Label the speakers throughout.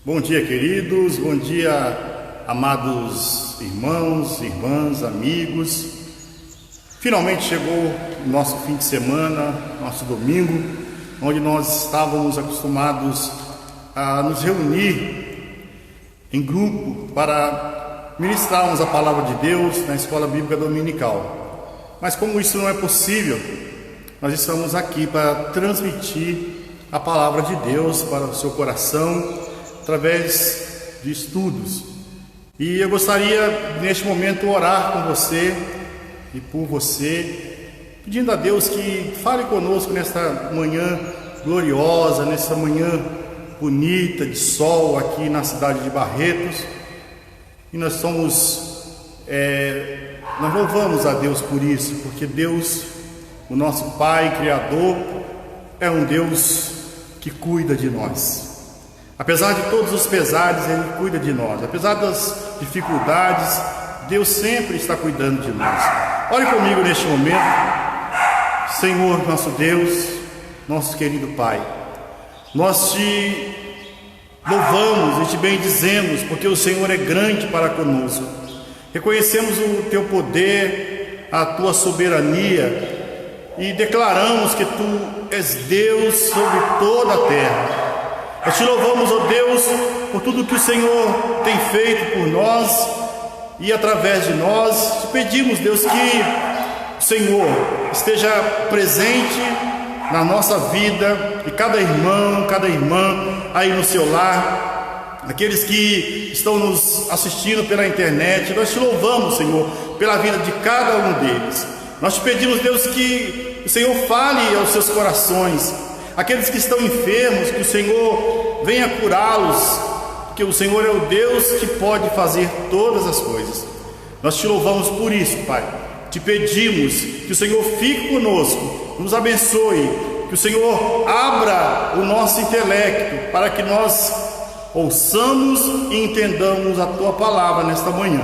Speaker 1: Bom dia, queridos, bom dia, amados irmãos, irmãs, amigos. Finalmente chegou o nosso fim de semana, nosso domingo, onde nós estávamos acostumados a nos reunir em grupo para ministrarmos a palavra de Deus na escola bíblica dominical. Mas como isso não é possível, nós estamos aqui para transmitir a palavra de Deus para o seu coração, através de estudos. E eu gostaria neste momento orar com você e por você, pedindo a Deus que fale conosco nesta manhã gloriosa, nessa manhã bonita de sol aqui na cidade de Barretos. E nós louvamos a Deus por isso, porque Deus, o nosso Pai Criador, é um Deus que cuida de nós. Apesar de todos os pesares, Ele cuida de nós. Apesar das dificuldades, Deus sempre está cuidando de nós. Ore comigo neste momento. Senhor, nosso Deus, nosso querido Pai, nós te louvamos e te bendizemos, porque o Senhor é grande para conosco. Reconhecemos o teu poder, a tua soberania, e declaramos que tu és Deus sobre toda a terra. Nós te louvamos, ó Deus, por tudo que o Senhor tem feito por nós e através de nós. Te pedimos, Deus, que o Senhor esteja presente na nossa vida, e cada irmão, cada irmã aí no seu lar, aqueles que estão nos assistindo pela internet. Nós te louvamos, Senhor, pela vida de cada um deles. Nós te pedimos, Deus, que o Senhor fale aos seus corações. Aqueles que estão enfermos, que o Senhor venha curá-los, porque o Senhor é o Deus que pode fazer todas as coisas. Nós te louvamos por isso, Pai. Te pedimos que o Senhor fique conosco, nos abençoe, que o Senhor abra o nosso intelecto para que nós ouçamos e entendamos a Tua palavra nesta manhã.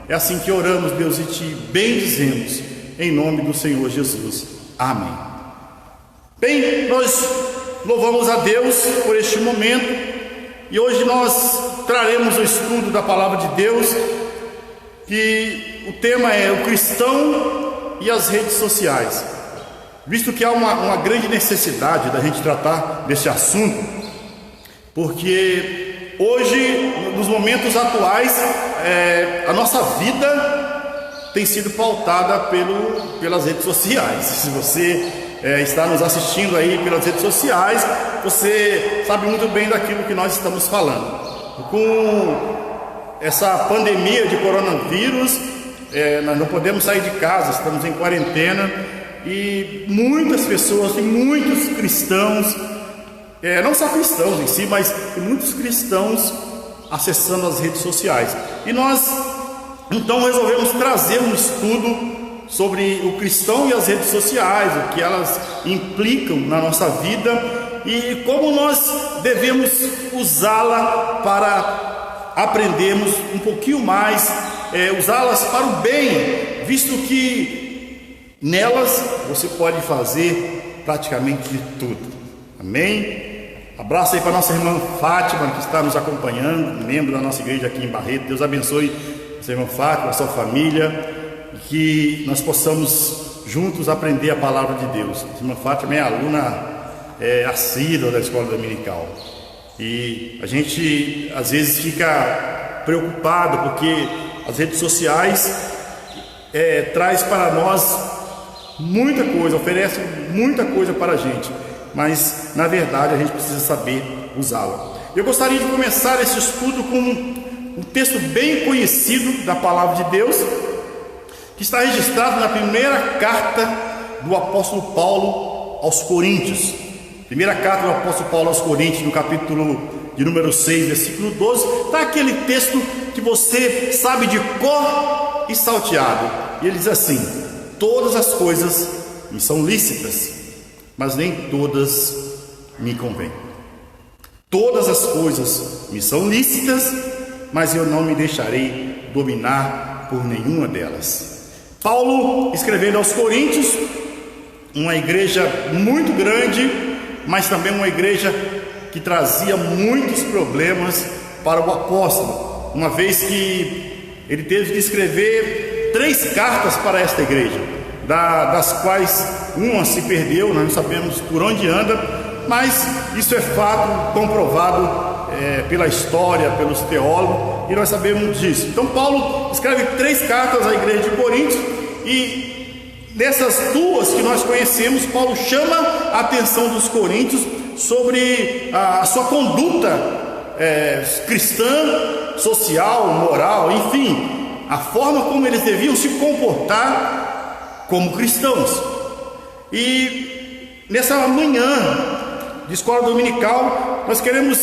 Speaker 1: É assim que oramos, Deus, e te bendizemos, em nome do Senhor Jesus. Amém. Bem, nós louvamos a Deus por este momento, e hoje nós traremos o estudo da palavra de Deus, que o tema é o cristão e as redes sociais. Visto que há uma grande necessidade da gente tratar desse assunto, porque hoje, nos momentos atuais, a nossa vida tem sido pautada pelas redes sociais. Se você está nos assistindo aí pelas redes sociais, você sabe muito bem daquilo que nós estamos falando. Com essa pandemia de coronavírus, nós não podemos sair de casa, estamos em quarentena, e muitas pessoas, tem muitos cristãos, não só cristãos em si, mas muitos cristãos acessando as redes sociais. E nós então resolvemos trazer um estudo sobre o cristão e as redes sociais, o que elas implicam na nossa vida e como nós devemos usá-la para aprendermos um pouquinho mais, usá-las para o bem, visto que nelas você pode fazer praticamente de tudo. Amém? Abraço aí para a nossa irmã Fátima, que está nos acompanhando, membro da nossa igreja aqui em Barreto. Deus abençoe a irmã Fátima, a sua família, e que nós possamos juntos aprender a palavra de Deus. A irmã Fátima é aluna assídua da escola dominical, e a gente às vezes fica preocupado porque as redes sociais traz para nós muita coisa, oferece muita coisa para a gente, mas na verdade a gente precisa saber usá-la. Eu gostaria de começar esse estudo com um texto bem conhecido da palavra de Deus, que está registrado na primeira carta do apóstolo Paulo aos Coríntios. Primeira carta do apóstolo Paulo aos Coríntios, no capítulo de número 6, versículo 12, está aquele texto que você sabe de cor e salteado. E ele diz assim: todas as coisas me são lícitas, mas nem todas me convêm. Todas as coisas me são lícitas, mas eu não me deixarei dominar por nenhuma delas. Paulo, escrevendo aos Coríntios, uma igreja muito grande, mas também uma igreja que trazia muitos problemas para o apóstolo, uma vez que ele teve que escrever 3 cartas para esta igreja, das quais uma se perdeu, nós não sabemos por onde anda, mas isso é fato comprovado pela história, pelos teólogos, e nós sabemos disso. Então Paulo escreve 3 cartas à igreja de Corinto, e dessas 2 que nós conhecemos, Paulo chama a atenção dos coríntios sobre a sua conduta cristã, social, moral, enfim, a forma como eles deviam se comportar como cristãos. E nessa manhã de escola dominical, nós queremos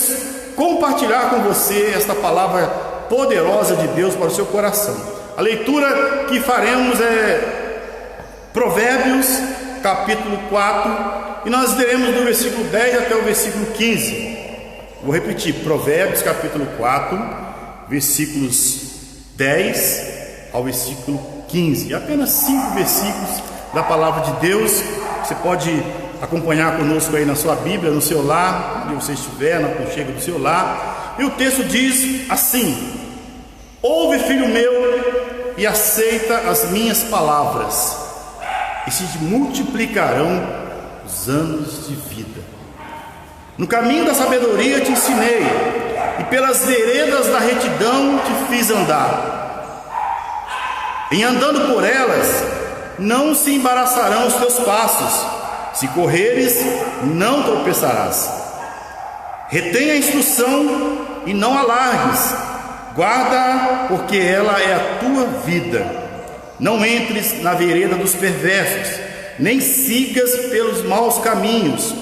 Speaker 1: compartilhar com você esta palavra poderosa de Deus para o seu coração. A leitura que faremos é Provérbios capítulo 4, e nós leremos do versículo 10 até o versículo 15. Vou repetir, Provérbios capítulo 4, versículos 10 ao versículo 15. Apenas 5 versículos da palavra de Deus. Você pode acompanhar conosco aí na sua Bíblia, no seu lar, onde você estiver, na aconchego do seu lar. E o texto diz assim: ouve, filho meu, e aceita as minhas palavras, e se multiplicarão os anos de vida. No caminho da sabedoria te ensinei, e pelas veredas da retidão te fiz andar. Em andando por elas, não se embaraçarão os teus passos, se correres, não tropeçarás. Retém a instrução e não a largues, guarda, porque ela é a tua vida. Não entres na vereda dos perversos, nem sigas pelos maus caminhos.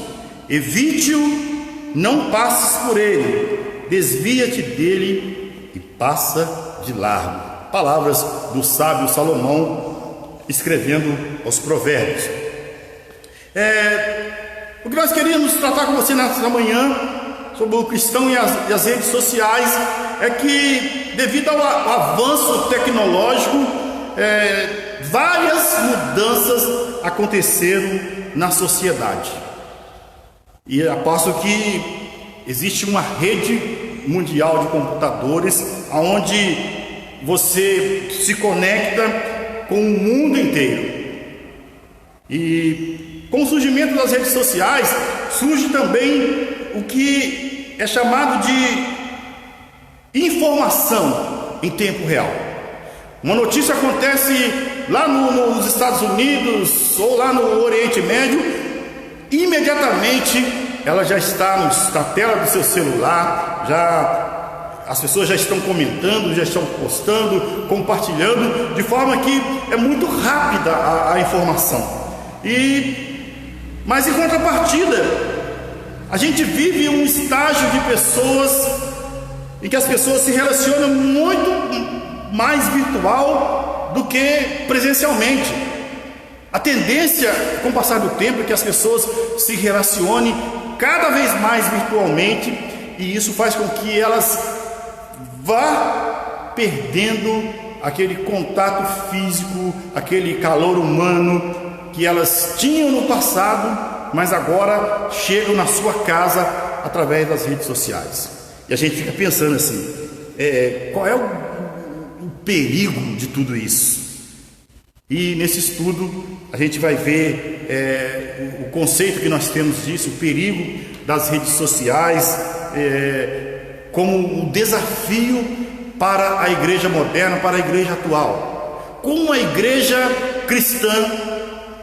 Speaker 1: Evite-o, não passes por ele, desvia-te dele e passa de largo. Palavras do sábio Salomão, escrevendo os Provérbios. O que nós queríamos tratar com você nessa manhã, sobre o cristão e as redes sociais, é que devido ao avanço tecnológico, várias mudanças aconteceram na sociedade. E aposto que existe uma rede mundial de computadores, onde você se conecta com o mundo inteiro. E com o surgimento das redes sociais, surge também o que é chamado de informação em tempo real. Uma notícia acontece lá nos Estados Unidos ou lá no Oriente Médio, imediatamente ela já está na tela do seu celular, as pessoas já estão comentando, já estão postando, compartilhando, de forma que é muito rápida a informação. Mas em contrapartida, a gente vive um estágio de pessoas em que as pessoas se relacionam muito mais virtual do que presencialmente. A tendência, com o passar do tempo, é que as pessoas se relacionem cada vez mais virtualmente, e isso faz com que elas vá perdendo aquele contato físico, aquele calor humano que elas tinham no passado, mas agora chegam na sua casa através das redes sociais. E a gente fica pensando assim, qual é o perigo de tudo isso? E nesse estudo a gente vai ver o conceito que nós temos disso, o perigo das redes sociais, como um desafio para a igreja moderna, para a igreja atual. Como a igreja cristã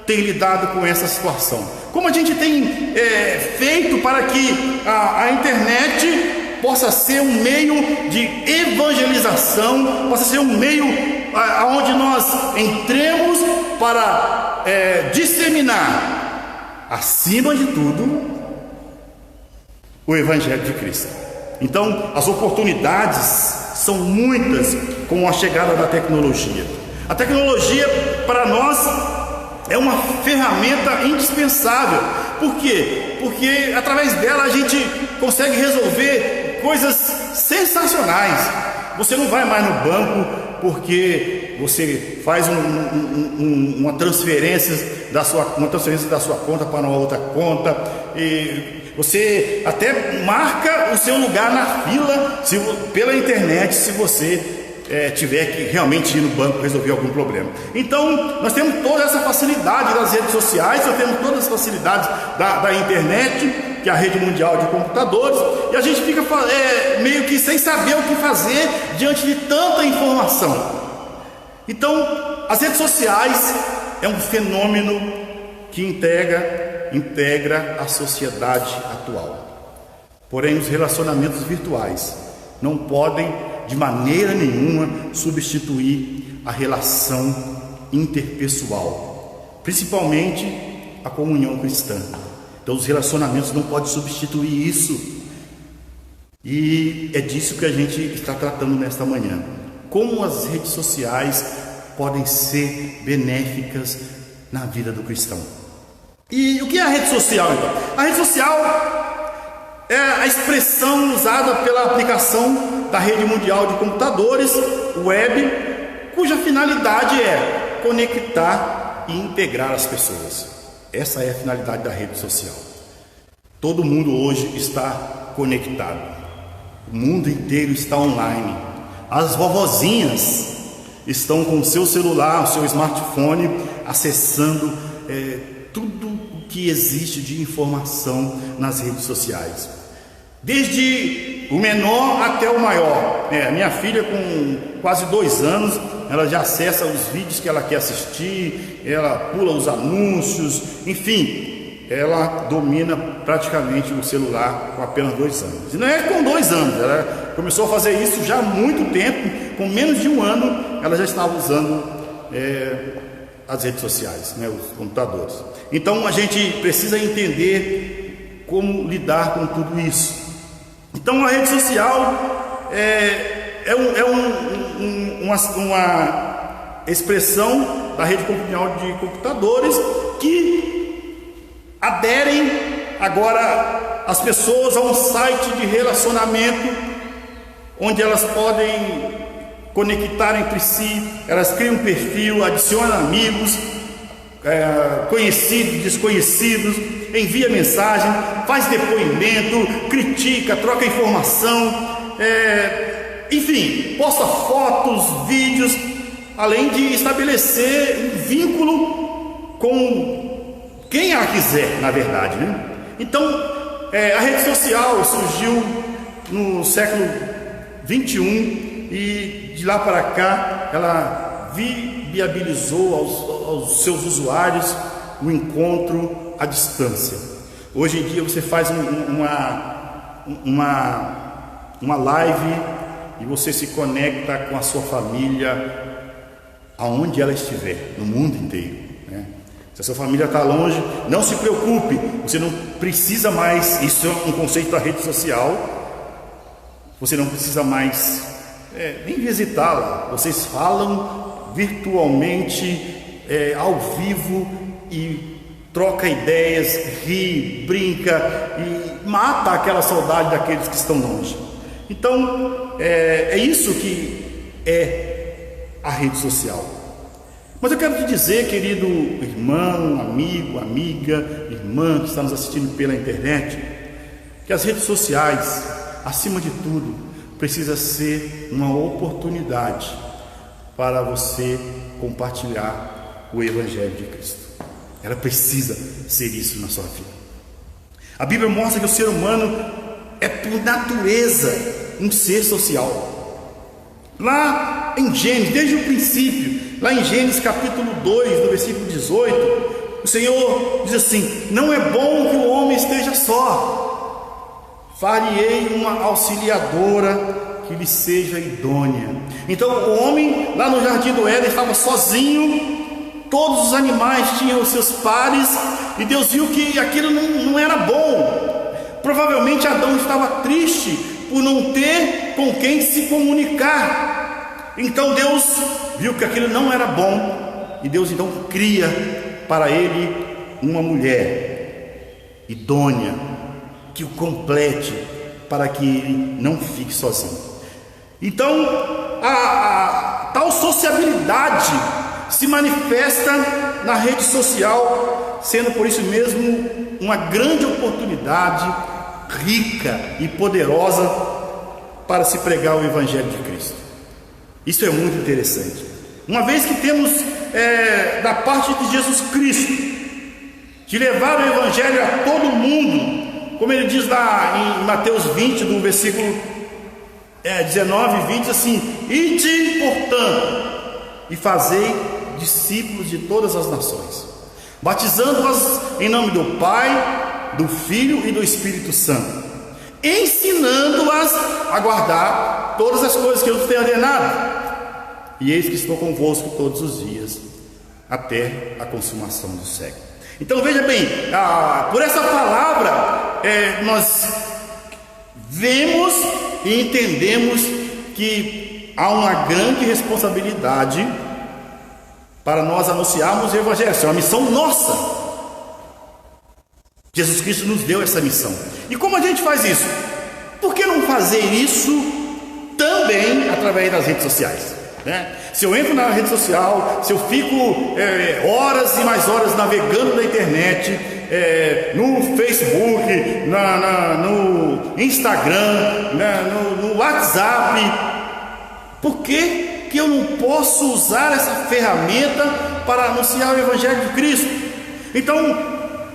Speaker 1: tem lidado com essa situação? Como a gente tem feito para que a internet possa ser um meio de evangelização, possa ser um meio onde nós entremos para disseminar, acima de tudo, o Evangelho de Cristo. Então, as oportunidades são muitas com a chegada da tecnologia. A tecnologia, para nós, é uma ferramenta indispensável. Por quê? Porque através dela a gente consegue resolver coisas sensacionais. Você não vai mais no banco porque você faz uma transferência da sua conta para uma outra conta, e Você até marca o seu lugar na fila pela internet, se você tiver que realmente ir no banco resolver algum problema. Então nós temos toda essa facilidade das redes sociais, nós temos todas as facilidades da internet, que é a rede mundial de computadores, e a gente fica meio que sem saber o que fazer diante de tanta informação. Então as redes sociais é um fenômeno que integra a sociedade atual. Porém, os relacionamentos virtuais não podem de maneira nenhuma substituir a relação interpessoal, principalmente a comunhão cristã. Então os relacionamentos não podem substituir isso, e é disso que a gente está tratando nesta manhã. Como as redes sociais podem ser benéficas na vida do cristão. E o que é a rede social, então? A rede social é a expressão usada pela aplicação da rede mundial de computadores, web, cuja finalidade é conectar e integrar as pessoas. Essa é a finalidade da rede social. Todo mundo hoje está conectado. O mundo inteiro está online. As vovozinhas estão com o seu celular, o seu smartphone, acessando tudo o que existe de informação nas redes sociais. Desde o menor até o maior. A minha filha, com quase 2 anos, ela já acessa os vídeos que ela quer assistir, ela pula os anúncios, enfim, ela domina praticamente o celular com apenas 2 anos. E não é com 2 anos, ela começou a fazer isso já há muito tempo. Com menos de 1 ano, ela já estava usando as redes sociais, os computadores. Então a gente precisa entender como lidar com tudo isso. Então a rede social uma expressão da rede mundial de computadores que aderem agora as pessoas a um site de relacionamento onde elas podem conectar entre si, elas criam um perfil, adicionam amigos, conhecidos, desconhecidos, envia mensagem, faz depoimento, critica, troca informação, enfim, posta fotos, vídeos, além de estabelecer um vínculo com quem a quiser, na verdade, Então, a rede social surgiu no século 21 e de lá para cá ela viabilizou aos seus usuários o encontro à distância. Hoje em dia você faz uma live e você se conecta com a sua família aonde ela estiver, no mundo inteiro, Se a sua família está longe, não se preocupe, você não precisa mais, isso é um conceito da rede social, você não precisa mais nem visitá-la, vocês falam virtualmente, ao vivo, e troca ideias, ri, brinca e mata aquela saudade daqueles que estão longe. Então é isso que é a rede social. Mas eu quero te dizer, querido irmão, amigo, amiga, irmã que está nos assistindo pela internet, que as redes sociais, acima de tudo, precisa ser uma oportunidade para você compartilhar o Evangelho de Cristo. Ela precisa ser isso na sua vida. A Bíblia mostra que o ser humano é por natureza um ser social. Lá em Gênesis, desde o princípio, lá em Gênesis capítulo 2, no versículo 18, o Senhor diz assim: não é bom que o homem esteja só, farei uma auxiliadora que lhe seja idônea. Então o homem lá no jardim do Éden estava sozinho, todos os animais tinham os seus pares, e Deus viu que aquilo não era bom. Provavelmente Adão estava triste por não ter com quem se comunicar. Então Deus viu que aquilo não era bom, e Deus então cria para ele uma mulher idônea, que o complete, para que ele não fique sozinho. Então a tal sociabilidade se manifesta na rede social sendo por isso mesmo uma grande oportunidade, rica e poderosa para se pregar o Evangelho de Cristo. Isso é muito interessante, uma vez que temos da parte de Jesus Cristo de levar o Evangelho a todo mundo, como ele diz lá em Mateus 20, do versículo 19 e 20, assim: ide, portanto, e fazei discípulos de todas as nações, batizando-as em nome do Pai, do Filho e do Espírito Santo, ensinando-as a guardar todas as coisas que eu tenho ordenado, e eis que estou convosco todos os dias, até a consumação do século. Então veja bem, por essa palavra nós vemos e entendemos que há uma grande responsabilidade para nós anunciarmos o Evangelho. Essa é uma missão nossa. Jesus Cristo nos deu essa missão. E como a gente faz isso? Por que não fazer isso também através das redes sociais? Se eu entro na rede social, se eu fico horas e mais horas navegando na internet, no Facebook, no Instagram, no WhatsApp, por que eu não posso usar essa ferramenta para anunciar o Evangelho de Cristo? Então,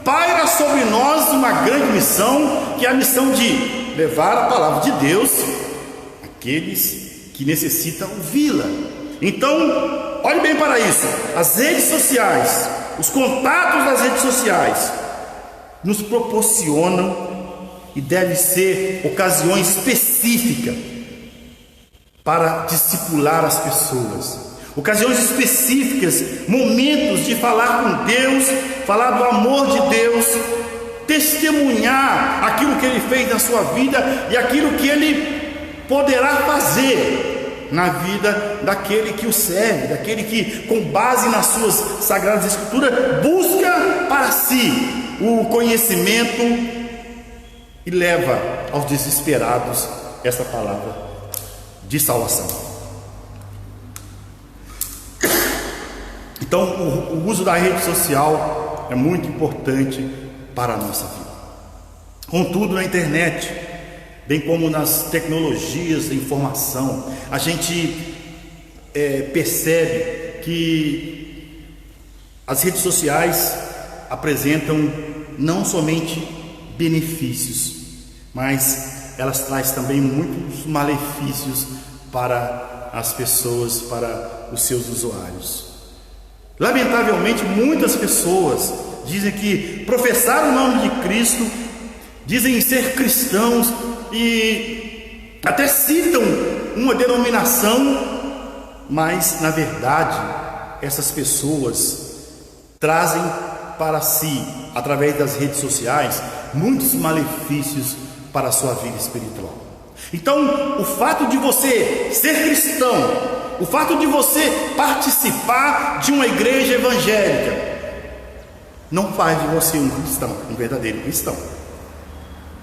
Speaker 1: paira sobre nós uma grande missão, que é a missão de levar a palavra de Deus àqueles que necessitam ouvi-la. Então, olhe bem para isso. As redes sociais, os contatos das redes sociais nos proporcionam e devem ser ocasiões específicas para discipular as pessoas, ocasiões específicas, momentos de falar com Deus, falar do amor de Deus, testemunhar aquilo que Ele fez na sua vida e aquilo que Ele poderá fazer na vida daquele que o serve, daquele que, com base nas suas sagradas escrituras, busca para si o conhecimento e leva aos desesperados essa palavra de salvação. Então, o uso da rede social é muito importante para a nossa vida. Contudo, na internet, bem como nas tecnologias de informação, a gente percebe que as redes sociais apresentam não somente benefícios, mas elas trazem também muitos malefícios para as pessoas, para os seus usuários. Lamentavelmente, muitas pessoas dizem que professar o nome de Cristo, dizem ser cristãos e até citam uma denominação, mas na verdade essas pessoas trazem para si, através das redes sociais, muitos malefícios para a sua vida espiritual. Então, o fato de você ser cristão, o fato de você participar de uma igreja evangélica, não faz de você um cristão, um verdadeiro cristão.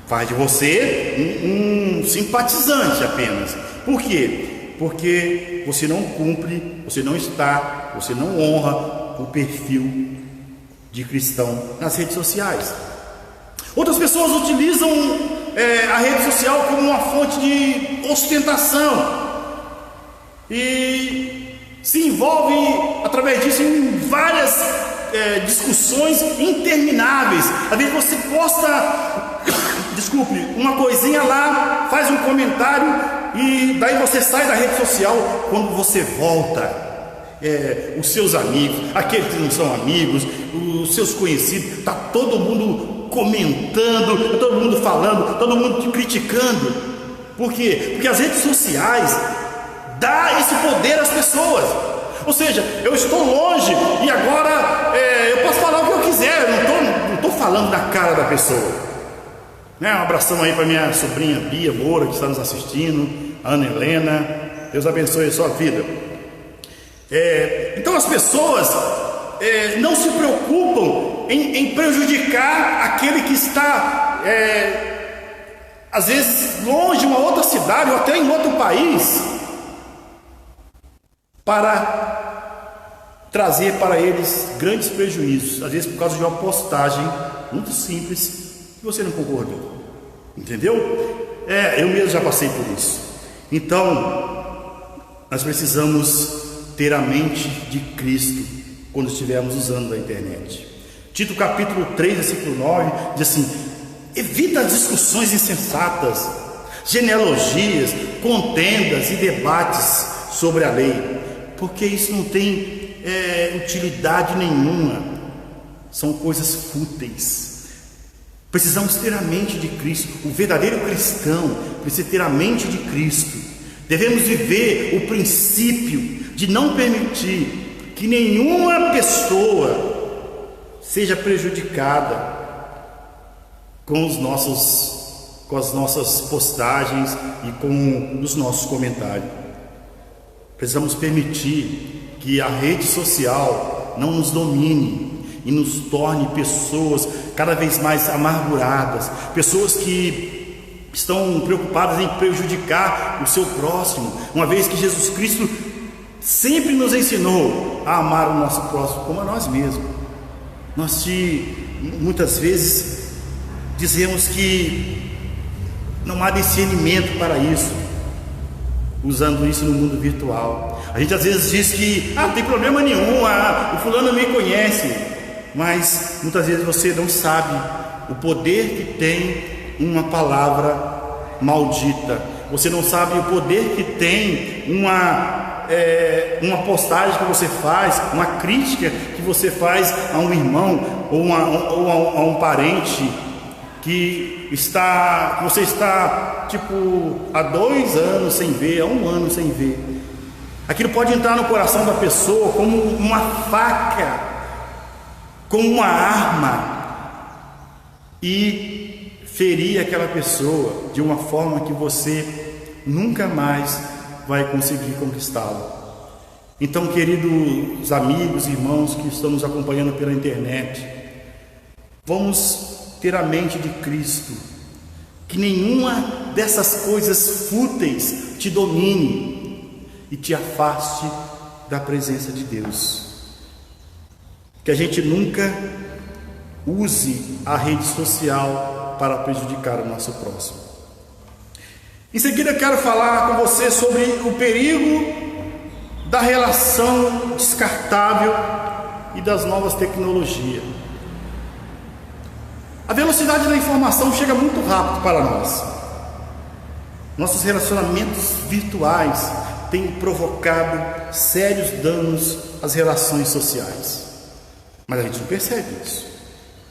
Speaker 1: Faz de você um simpatizante apenas. Por quê? Porque você não cumpre, você não honra o perfil de cristão nas redes sociais. Outras pessoas utilizam a rede social como uma fonte de ostentação e se envolve através disso em várias discussões intermináveis. Às vezes você posta, uma coisinha lá, faz um comentário e daí você sai da rede social. Quando você volta, os seus amigos, aqueles que não são amigos, os seus conhecidos, está todo mundo comentando, todo mundo falando, todo mundo te criticando. Por quê? Porque as redes sociais dão esse poder às pessoas. Ou seja, eu estou longe e agora eu posso falar o que eu quiser, eu não estou falando na cara da pessoa. Um abração aí para minha sobrinha Bia Moura, que está nos assistindo, a Ana Helena, Deus abençoe a sua vida. Então as pessoas não se preocupam em prejudicar aquele que está às vezes longe de uma outra cidade ou até em outro país, para trazer para eles grandes prejuízos, às vezes por causa de uma postagem muito simples que você não concordou, entendeu? Eu mesmo já passei por isso. Então, nós precisamos ter a mente de Cristo quando estivermos usando a internet. Tito capítulo 3, versículo 9, diz assim: evita as discussões insensatas, genealogias, contendas e debates sobre a lei, porque isso não tem utilidade nenhuma, são coisas fúteis. Precisamos ter a mente de Cristo. O verdadeiro cristão precisa ter a mente de Cristo. Devemos viver o princípio de não permitir que nenhuma pessoa seja prejudicada com as nossas postagens e com os nossos comentários. Precisamos permitir que a rede social não nos domine e nos torne pessoas cada vez mais amarguradas, pessoas que estão preocupadas em prejudicar o seu próximo, uma vez que Jesus Cristo sempre nos ensinou a amar o nosso próximo como a nós mesmos. Muitas vezes dizemos que não há discernimento para isso, usando isso no mundo virtual. A gente às vezes diz que não tem problema nenhum, o fulano me conhece, mas muitas vezes você não sabe o poder que tem uma palavra maldita. Você não sabe o poder que tem uma postagem que você faz, uma crítica que você faz a um irmão ou a um parente que você está há 2 anos sem ver, há 1 ano sem ver. Aquilo pode entrar no coração da pessoa como uma faca, como uma arma, e ferir aquela pessoa de uma forma que você nunca mais vai conseguir conquistá-la. Então, queridos amigos e irmãos que estão nos acompanhando pela internet, vamos ter a mente de Cristo, que nenhuma dessas coisas fúteis te domine e te afaste da presença de Deus. Que a gente nunca use a rede social para prejudicar o nosso próximo. Em seguida, eu quero falar com você sobre o perigo da relação descartável e das novas tecnologias. A velocidade da informação chega muito rápido para nós. Nossos relacionamentos virtuais têm provocado sérios danos às relações sociais, mas a gente não percebe isso.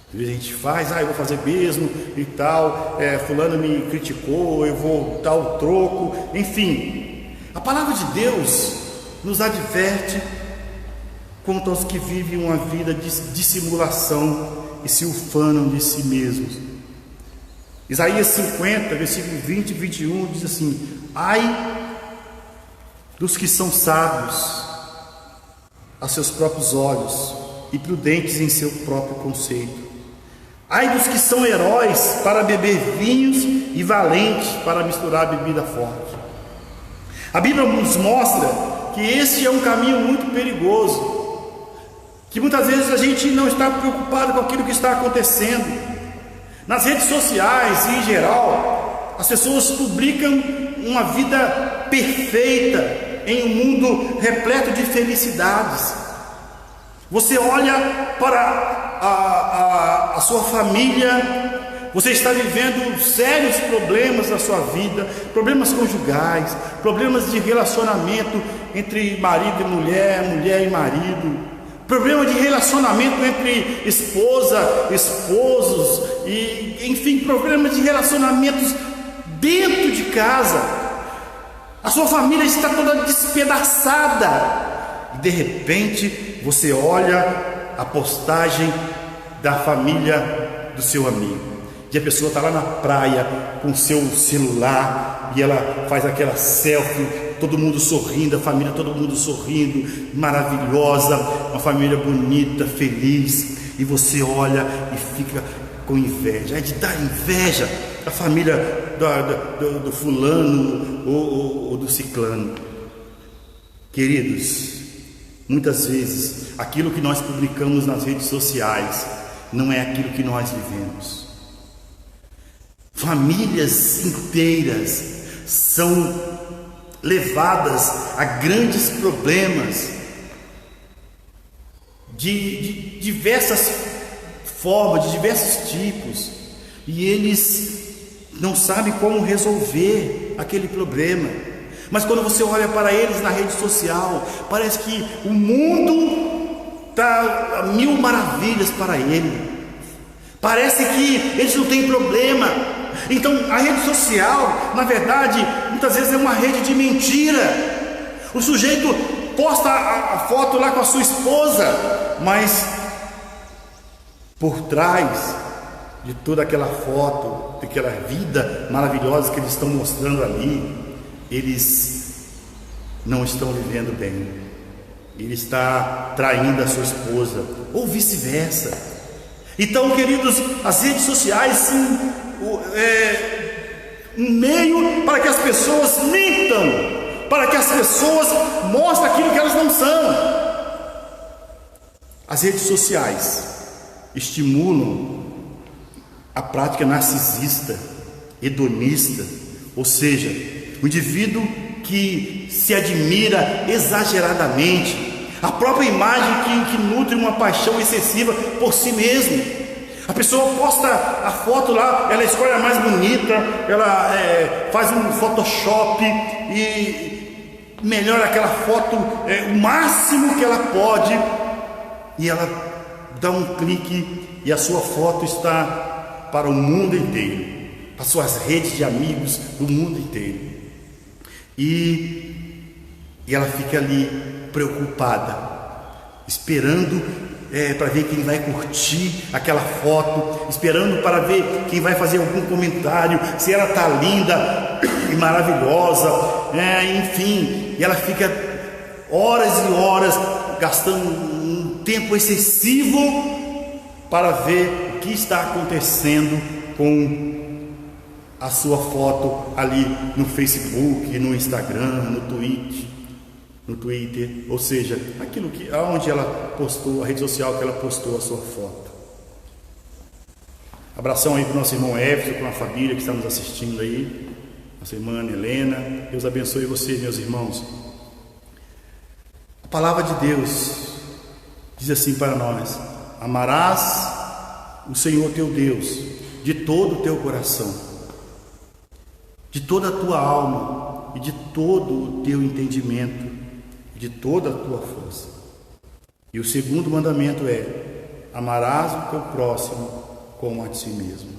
Speaker 1: Às vezes a gente faz, eu vou fazer mesmo e tal, fulano me criticou, eu vou dar o troco, enfim. A palavra de Deus nos adverte quanto aos que vivem uma vida de dissimulação e se ufanam de si mesmos. Isaías 50, versículo 20 e 21 diz assim: ai dos que são sábios a seus próprios olhos e prudentes em seu próprio conceito. Ai dos que são heróis para beber vinhos e valentes para misturar bebida forte. A Bíblia nos mostra que esse é um caminho muito perigoso, que muitas vezes a gente não está preocupado com aquilo que está acontecendo. Nas redes sociais e em geral, as pessoas publicam uma vida perfeita em um mundo repleto de felicidades. Você olha para a sua família, você está vivendo sérios problemas na sua vida, problemas conjugais, problemas de relacionamento entre marido e mulher, mulher e marido, problema de relacionamento entre esposa, esposos, e enfim, problemas de relacionamentos dentro de casa. A sua família está toda despedaçada. E de repente você olha a postagem da família do seu amigo, e a pessoa está lá na praia com o seu celular e ela faz aquela selfie, todo mundo sorrindo, a família, todo mundo sorrindo, maravilhosa, uma família bonita, feliz, e você olha e fica com inveja. É de dar inveja a família do fulano ou do ciclano. Queridos, Muitas vezes, aquilo que nós publicamos nas redes sociais não é aquilo que nós vivemos. Famílias inteiras são levadas a grandes problemas de diversas formas, de diversos tipos, e eles não sabem como resolver aquele problema. Mas quando você olha para eles na rede social, parece que o mundo está a mil maravilhas para ele. Parece que eles não têm problema. Então a rede social, na verdade, muitas vezes é uma rede de mentira. O sujeito posta a foto lá com a sua esposa, mas por trás de toda aquela foto, daquela vida maravilhosa que eles estão mostrando ali, eles não estão vivendo bem. Ele está traindo a sua esposa, ou vice-versa. Então, queridos, as redes sociais são um meio para que as pessoas mintam, para que as pessoas mostrem aquilo que elas não são. As redes sociais estimulam a prática narcisista, hedonista, ou seja, o indivíduo que se admira exageradamente, a própria imagem que nutre uma paixão excessiva por si mesmo. A pessoa posta a foto lá, ela escolhe a mais bonita, ela faz um Photoshop e melhora aquela foto o máximo que ela pode, e ela dá um clique e a sua foto está para o mundo inteiro, para suas redes de amigos do mundo inteiro. E ela fica ali preocupada, esperando para ver quem vai curtir aquela foto, esperando para ver quem vai fazer algum comentário, se ela está linda e maravilhosa, enfim. E ela fica horas e horas gastando um tempo excessivo para ver o que está acontecendo com a sua foto ali no Facebook, no Instagram, no Twitter, ou seja, aonde ela postou, a rede social que ela postou a sua foto. Abração aí para o nosso irmão Éfeso, com a família que está nos assistindo aí, nossa irmã Helena. Deus abençoe vocês, meus irmãos. A palavra de Deus diz assim para nós: amarás o Senhor teu Deus de todo o teu coração, de toda a tua alma e de todo o teu entendimento, de toda a tua força. E o segundo mandamento é: amarás o teu próximo como a ti mesmo.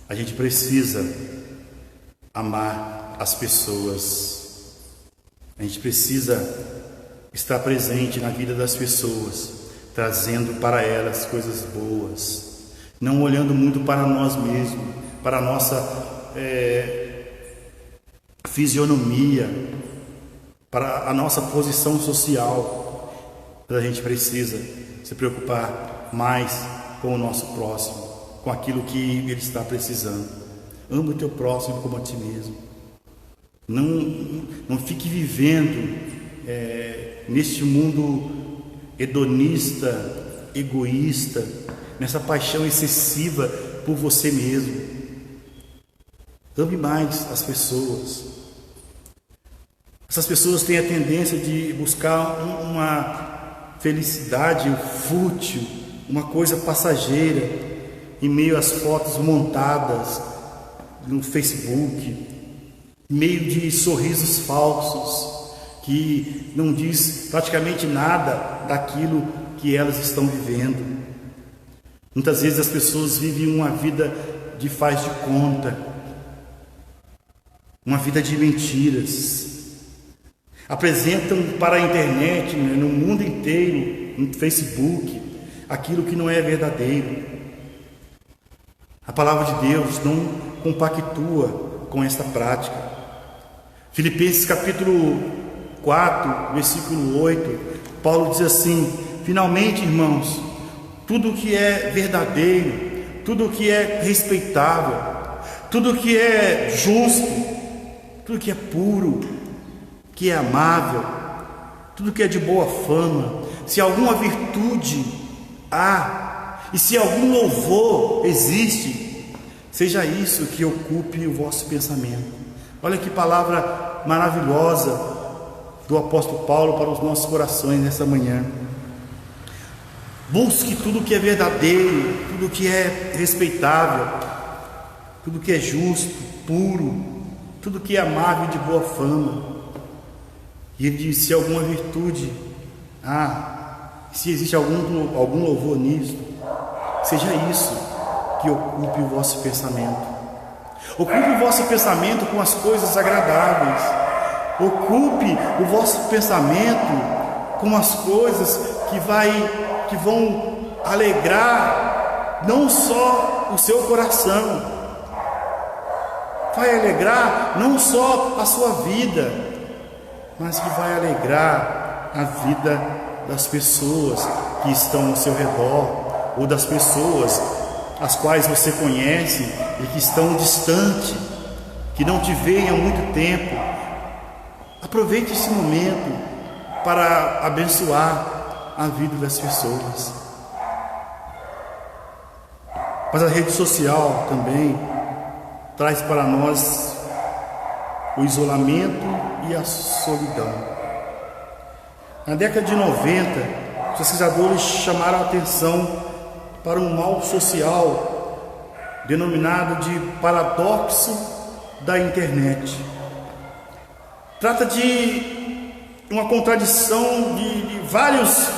Speaker 1: A gente precisa amar as pessoas, a gente precisa estar presente na vida das pessoas, trazendo para elas coisas boas, não olhando muito para nós mesmos, para a nossa fisionomia, para a nossa posição social. A gente precisa se preocupar mais com o nosso próximo, com aquilo que ele está precisando. Ama o teu próximo como a ti mesmo. Não fique vivendo neste mundo hedonista, egoísta, nessa paixão excessiva por você mesmo. Ame mais as pessoas. Essas pessoas têm a tendência de buscar uma felicidade fútil, uma coisa passageira, em meio às fotos montadas no Facebook, em meio de sorrisos falsos, que não diz praticamente nada daquilo que elas estão vivendo. Muitas vezes as pessoas vivem uma vida de faz de conta, uma vida de mentiras. Apresentam para a internet, no mundo inteiro, no Facebook, aquilo que não é verdadeiro. A palavra de Deus não compactua com esta prática. Filipenses capítulo 4, versículo 8, Paulo diz assim: finalmente, irmãos, tudo que é verdadeiro, tudo que é respeitável, tudo que é justo, tudo que é puro, que é amável, tudo que é de boa fama, se alguma virtude há, e se algum louvor existe, seja isso que ocupe o vosso pensamento. Olha que palavra maravilhosa do apóstolo Paulo para os nossos corações nessa manhã. Busque tudo que é verdadeiro, tudo que é respeitável, tudo que é justo, puro, tudo que é amável e de boa fama. E ele diz: se alguma virtude se existe algum louvor nisso, seja isso que ocupe o vosso pensamento. Ocupe o vosso pensamento com as coisas agradáveis. Ocupe o vosso pensamento com as coisas que vão alegrar não só o seu coração, vai alegrar não só a sua vida, mas que vai alegrar a vida das pessoas que estão ao seu redor, ou das pessoas as quais você conhece e que estão distante, que não te veem há muito tempo. Aproveite esse momento para abençoar a vida das pessoas. Mas a rede social também traz para nós o isolamento e a solidão. Na década de 90, os pesquisadores chamaram a atenção para um mal social denominado de paradoxo da internet. Trata de uma contradição de vários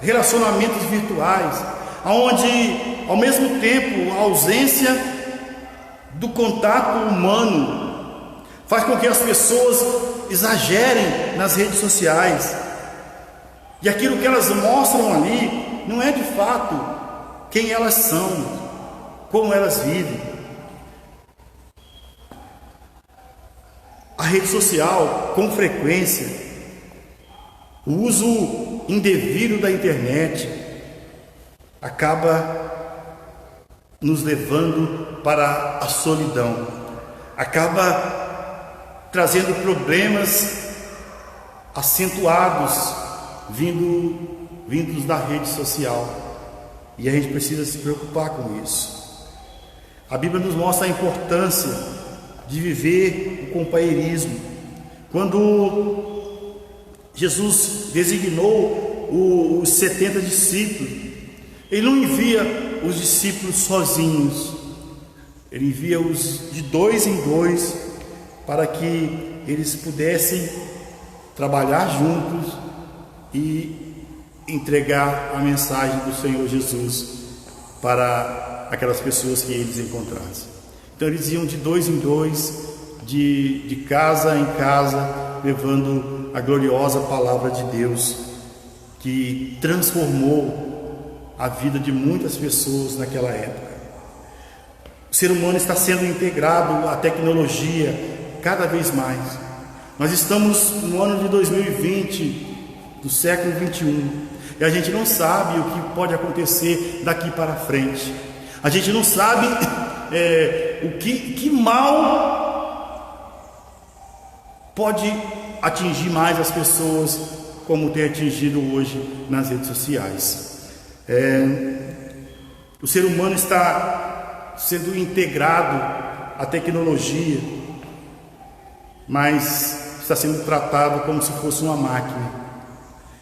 Speaker 1: relacionamentos virtuais, onde ao mesmo tempo a ausência do contato humano faz com que as pessoas exagerem nas redes sociais, e aquilo que elas mostram ali não é de fato quem elas são, como elas vivem. A rede social, com frequência, o uso indevido da internet acaba nos levando para a solidão, acaba trazendo problemas acentuados vindos da rede social, e a gente precisa se preocupar com isso. A Bíblia nos mostra a importância de viver o companheirismo. Quando Jesus designou os 70 discípulos, Ele não envia os discípulos sozinhos, Ele envia-os de 2 em 2, para que eles pudessem trabalhar juntos e entregar a mensagem do Senhor Jesus para aquelas pessoas que eles encontrassem. Então eles iam de 2 em 2, de casa em casa, levando a gloriosa palavra de Deus, que transformou a vida de muitas pessoas naquela época. O ser humano está sendo integrado à tecnologia cada vez mais. Nós estamos no ano de 2020, do século 21, e a gente não sabe o que pode acontecer daqui para frente. A gente não sabe que mal pode atingir mais as pessoas, como tem atingido hoje nas redes sociais. O ser humano está sendo integrado à tecnologia, mas está sendo tratado como se fosse uma máquina.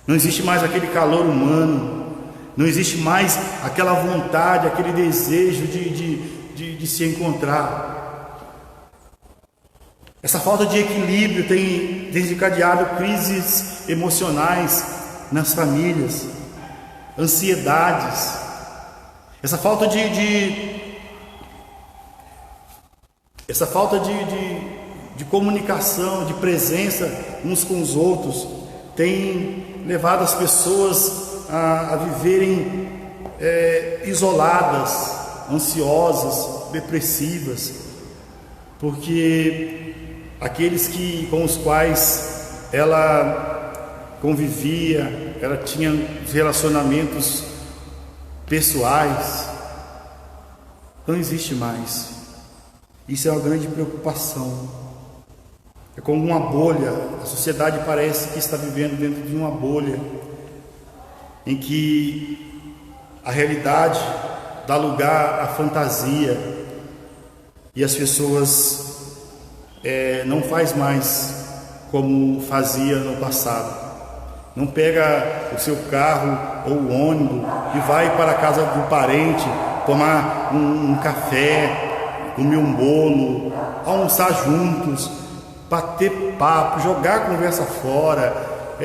Speaker 1: Não existe mais aquele calor humano, não existe mais aquela vontade, aquele desejo de se encontrar. Essa falta de equilíbrio tem desencadeado crises emocionais nas famílias, ansiedades. Essa falta de comunicação, de presença uns com os outros, tem levado as pessoas a viverem isoladas, ansiosas, depressivas, porque aqueles com os quais ela convivia, ela tinha relacionamentos pessoais, não existe mais. Isso é uma grande preocupação. É como uma bolha. A sociedade parece que está vivendo dentro de uma bolha, em que a realidade dá lugar à fantasia e as pessoas não faz mais como fazia no passado. Não pega o seu carro ou o ônibus e vai para a casa do parente tomar um café, comer um bolo, almoçar juntos, bater papo, jogar a conversa fora,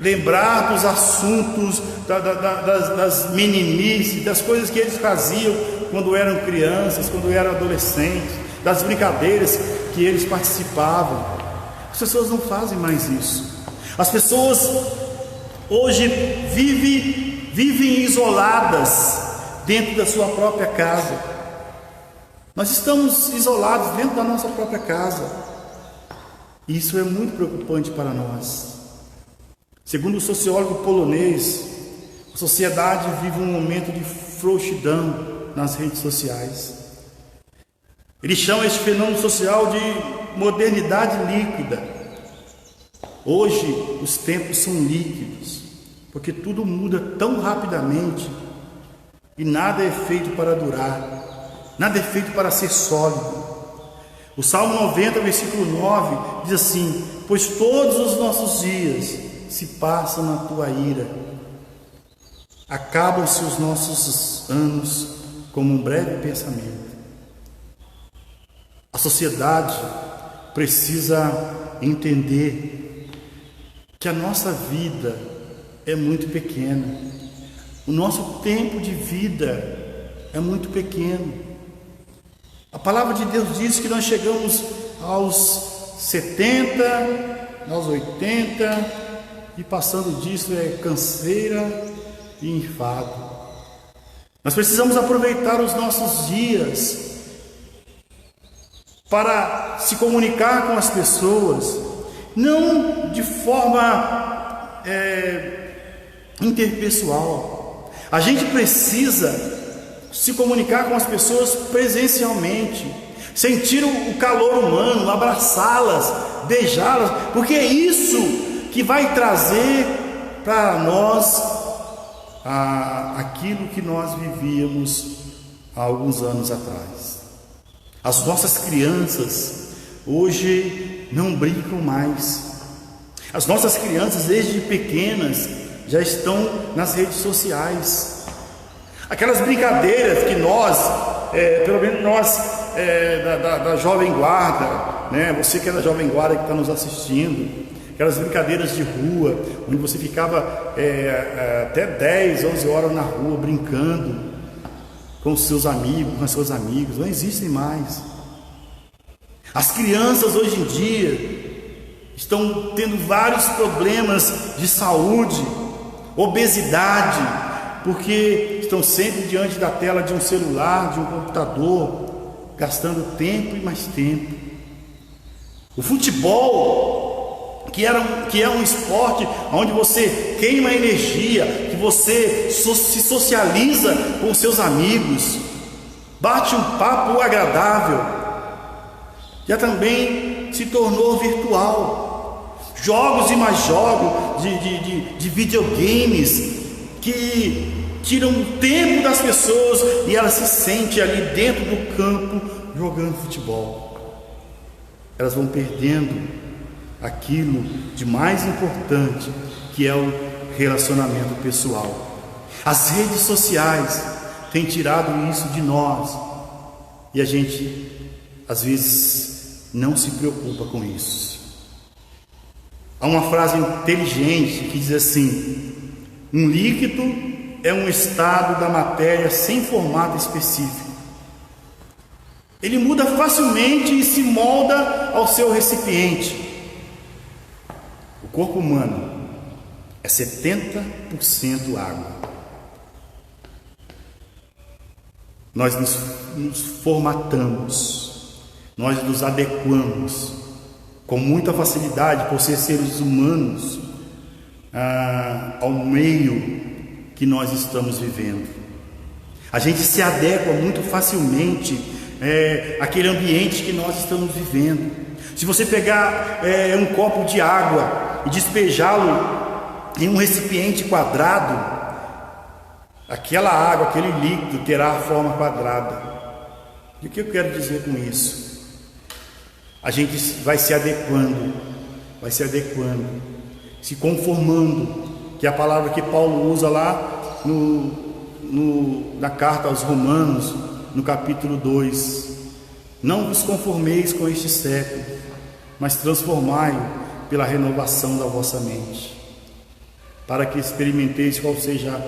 Speaker 1: lembrar dos assuntos, das meninices, das coisas que eles faziam quando eram crianças, quando eram adolescentes, das brincadeiras que eles participavam. As pessoas não fazem mais isso. As pessoas hoje vivem isoladas dentro da sua própria casa. Nós estamos isolados dentro da nossa própria casa. E isso é muito preocupante para nós. Segundo o sociólogo polonês, a sociedade vive um momento de frouxidão nas redes sociais. Ele chama este fenômeno social de modernidade líquida. Hoje os tempos são líquidos, porque tudo muda tão rapidamente e nada é feito para durar, nada é feito para ser sólido. O Salmo 90, versículo 9 diz assim: pois todos os nossos dias se passam na tua ira, acabam-se os nossos anos como um breve pensamento. A sociedade precisa entender que a nossa vida é muito pequena, o nosso tempo de vida é muito pequeno. A palavra de Deus diz que nós chegamos aos 70, aos 80, e passando disso é canseira e enfado. Nós precisamos aproveitar os nossos dias para se comunicar com as pessoas, não de forma interpessoal. A gente precisa se comunicar com as pessoas presencialmente, sentir o calor humano, abraçá-las, beijá-las, porque é isso que vai trazer para nós aquilo que nós vivíamos há alguns anos atrás. As nossas crianças hoje não brincam mais. As nossas crianças desde pequenas já estão nas redes sociais. Aquelas brincadeiras que nós, pelo menos nós da Jovem Guarda, né? Você que é da Jovem Guarda que está nos assistindo, aquelas brincadeiras de rua, onde você ficava até 10, 11 horas na rua brincando com os seus amigos, com as suas amigas, não existem mais. As crianças hoje em dia estão tendo vários problemas de saúde, obesidade, porque estão sempre diante da tela de um celular, de um computador, gastando tempo e mais tempo. O futebol, que é um esporte onde você queima energia, que você se socializa com os seus amigos, bate um papo agradável, já também se tornou virtual. Jogos e mais jogos de videogames que tiram o tempo das pessoas e elas se sentem ali dentro do campo jogando futebol. Elas vão perdendo aquilo de mais importante, que é o relacionamento pessoal. As redes sociais têm tirado isso de nós e a gente às vezes não se preocupa com isso. Há uma frase inteligente que diz assim: um líquido é um estado da matéria sem formato específico. Ele muda facilmente e se molda ao seu recipiente. O corpo humano é 70% água. Nós nos formatamos, nós nos adequamos com muita facilidade, por ser seres humanos, ao meio que nós estamos vivendo. A gente se adequa muito facilmente àquele ambiente que nós estamos vivendo. Se você pegar um copo de água e despejá-lo em um recipiente quadrado, aquela água, aquele líquido terá a forma quadrada. E o que eu quero dizer com isso? A gente vai se adequando, se conformando, que é a palavra que Paulo usa lá na carta aos Romanos, no capítulo 2. Não vos conformeis com este século, mas transformai-o pela renovação da vossa mente, para que experimenteis qual seja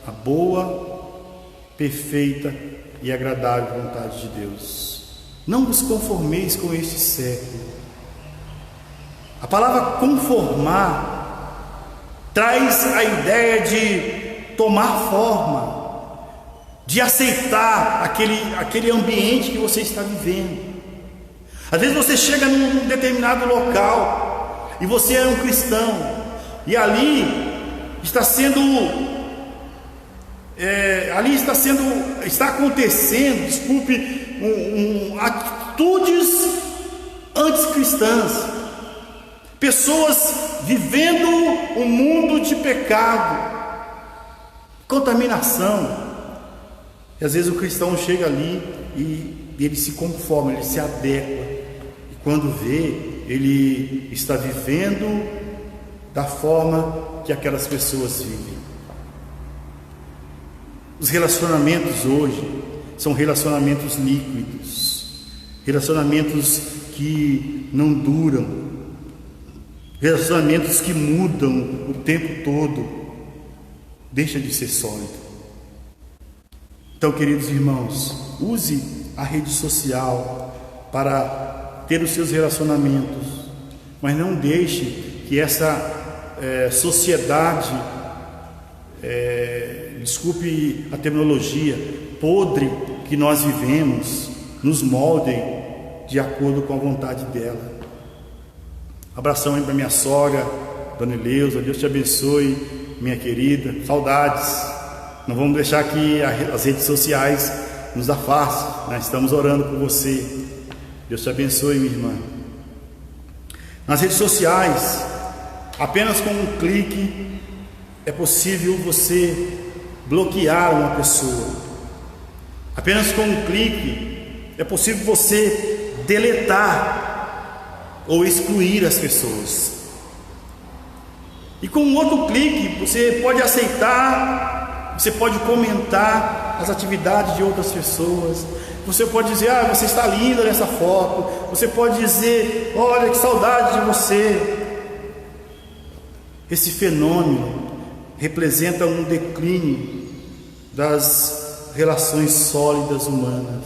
Speaker 1: a boa, perfeita e agradável vontade de Deus. Não vos conformeis com este século. A palavra conformar traz a ideia de tomar forma, de aceitar aquele ambiente que você está vivendo. Às vezes você chega num determinado local e você é um cristão, e ali está acontecendo, atitudes anticristãs, pessoas vivendo um mundo de pecado, contaminação. E às vezes o cristão chega ali e ele se conforma, ele se adequa, e quando vê, ele está vivendo da forma que aquelas pessoas vivem. Os relacionamentos hoje são relacionamentos líquidos, relacionamentos que não duram, relacionamentos que mudam o tempo todo, deixa de ser sólido. Então, queridos irmãos, use a rede social para ter os seus relacionamentos, mas não deixe que essa sociedade, desculpe a terminologia, podre que nós vivemos, nos moldem de acordo com a vontade dela. Abração aí para minha sogra, Dona Eleusa, Deus te abençoe, minha querida, saudades. Não vamos deixar que as redes sociais nos afastem, nós estamos orando por você. Deus te abençoe, minha irmã. Nas redes sociais, apenas com um clique é possível você bloquear uma pessoa. Apenas com um clique é possível você deletar ou excluir as pessoas. E com um outro clique você pode aceitar, você pode comentar as atividades de outras pessoas. Você pode dizer: você está linda nessa foto. Você pode dizer: olha que saudade de você. Esse fenômeno representa um declínio das relações sólidas humanas.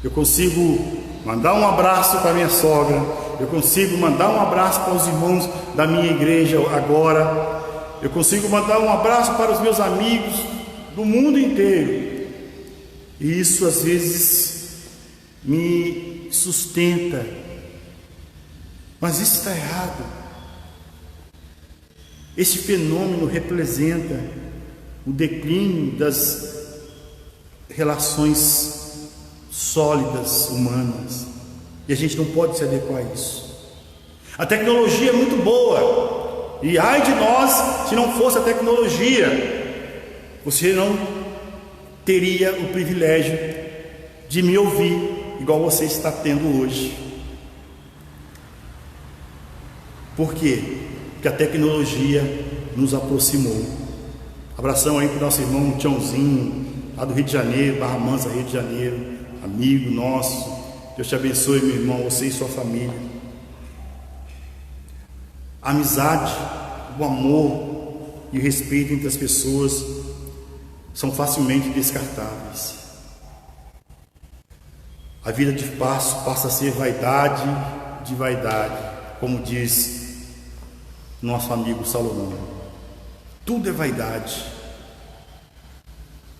Speaker 1: Eu consigo mandar um abraço para minha sogra, eu consigo mandar um abraço para os irmãos da minha igreja agora, eu consigo mandar um abraço para os meus amigos do mundo inteiro, e isso às vezes me sustenta, mas isso está errado. Esse fenômeno representa o declínio das relações sólidas humanas, e a gente não pode se adequar a isso. A tecnologia é muito boa, e ai de nós se não fosse a tecnologia, você não teria o privilégio de me ouvir igual você está tendo hoje. Por quê? Porque a tecnologia nos aproximou. Abração aí para o nosso irmão Tiãozinho, lá do Rio de Janeiro, Barra Mansa, Rio de Janeiro, amigo nosso. Deus te abençoe, meu irmão, você e sua família. A amizade, o amor e o respeito entre as pessoas são facilmente descartáveis. A vida de passo passa a ser vaidade de vaidade, como diz nosso amigo Salomão. Tudo é vaidade,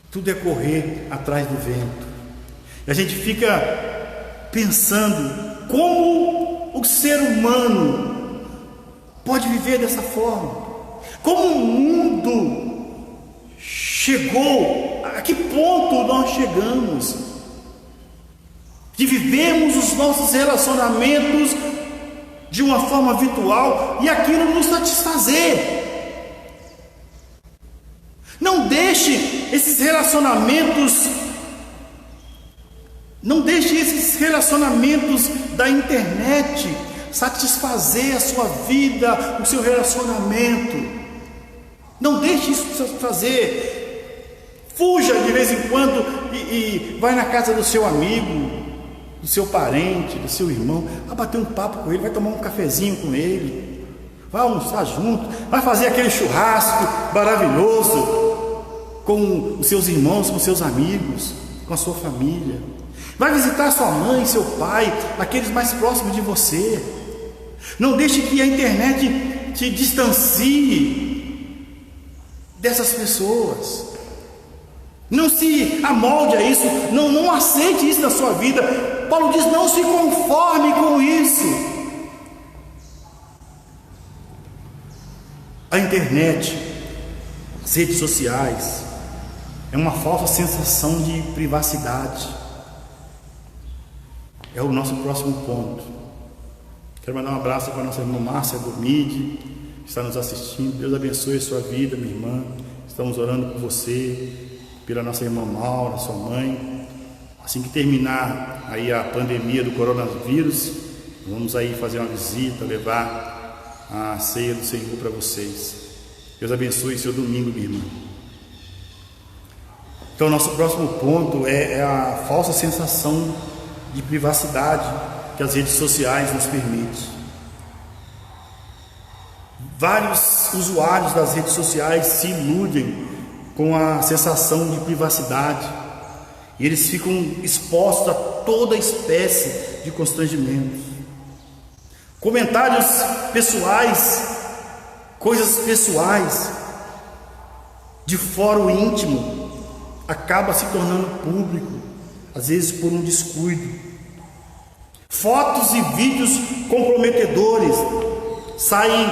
Speaker 1: tudo é correr atrás do vento. E a gente fica pensando como o ser humano pode viver dessa forma, como o mundo chegou, a que ponto nós chegamos. de vivermos os nossos relacionamentos de uma forma virtual e aquilo nos satisfazer. Não deixe esses relacionamentos da internet satisfazer a sua vida, o seu relacionamento. Não deixe isso fazer. Fuja de vez em quando e vai na casa do seu amigo, do seu parente, do seu irmão, vai bater um papo com ele, vai tomar um cafezinho com ele, vai almoçar junto, vai fazer aquele churrasco maravilhoso com os seus irmãos, com os seus amigos, com a sua família. Vai visitar sua mãe, seu pai, aqueles mais próximos de você. Não deixe que a internet te distancie dessas pessoas. Não se amolde a isso, não aceite isso na sua vida. Paulo diz: não se conforme com isso. A internet, as redes sociais, é uma falsa sensação de privacidade. É o nosso próximo ponto. Quero mandar um abraço para a nossa irmã Márcia do MID, que está nos assistindo. Deus abençoe a sua vida, minha irmã. Estamos orando por você, pela nossa irmã Maura, sua mãe. Assim que terminar aí a pandemia do coronavírus, vamos aí fazer uma visita, levar a ceia do Senhor para vocês. Deus abençoe seu domingo, minha irmã. Então, o nosso próximo ponto é a falsa sensação de privacidade que as redes sociais nos permitem. Vários usuários das redes sociais se iludem com a sensação de privacidade e eles ficam expostos a toda espécie de constrangimentos. Comentários pessoais, coisas pessoais, de fórum íntimo, acaba se tornando público, às vezes por um descuido. Fotos e vídeos comprometedores saem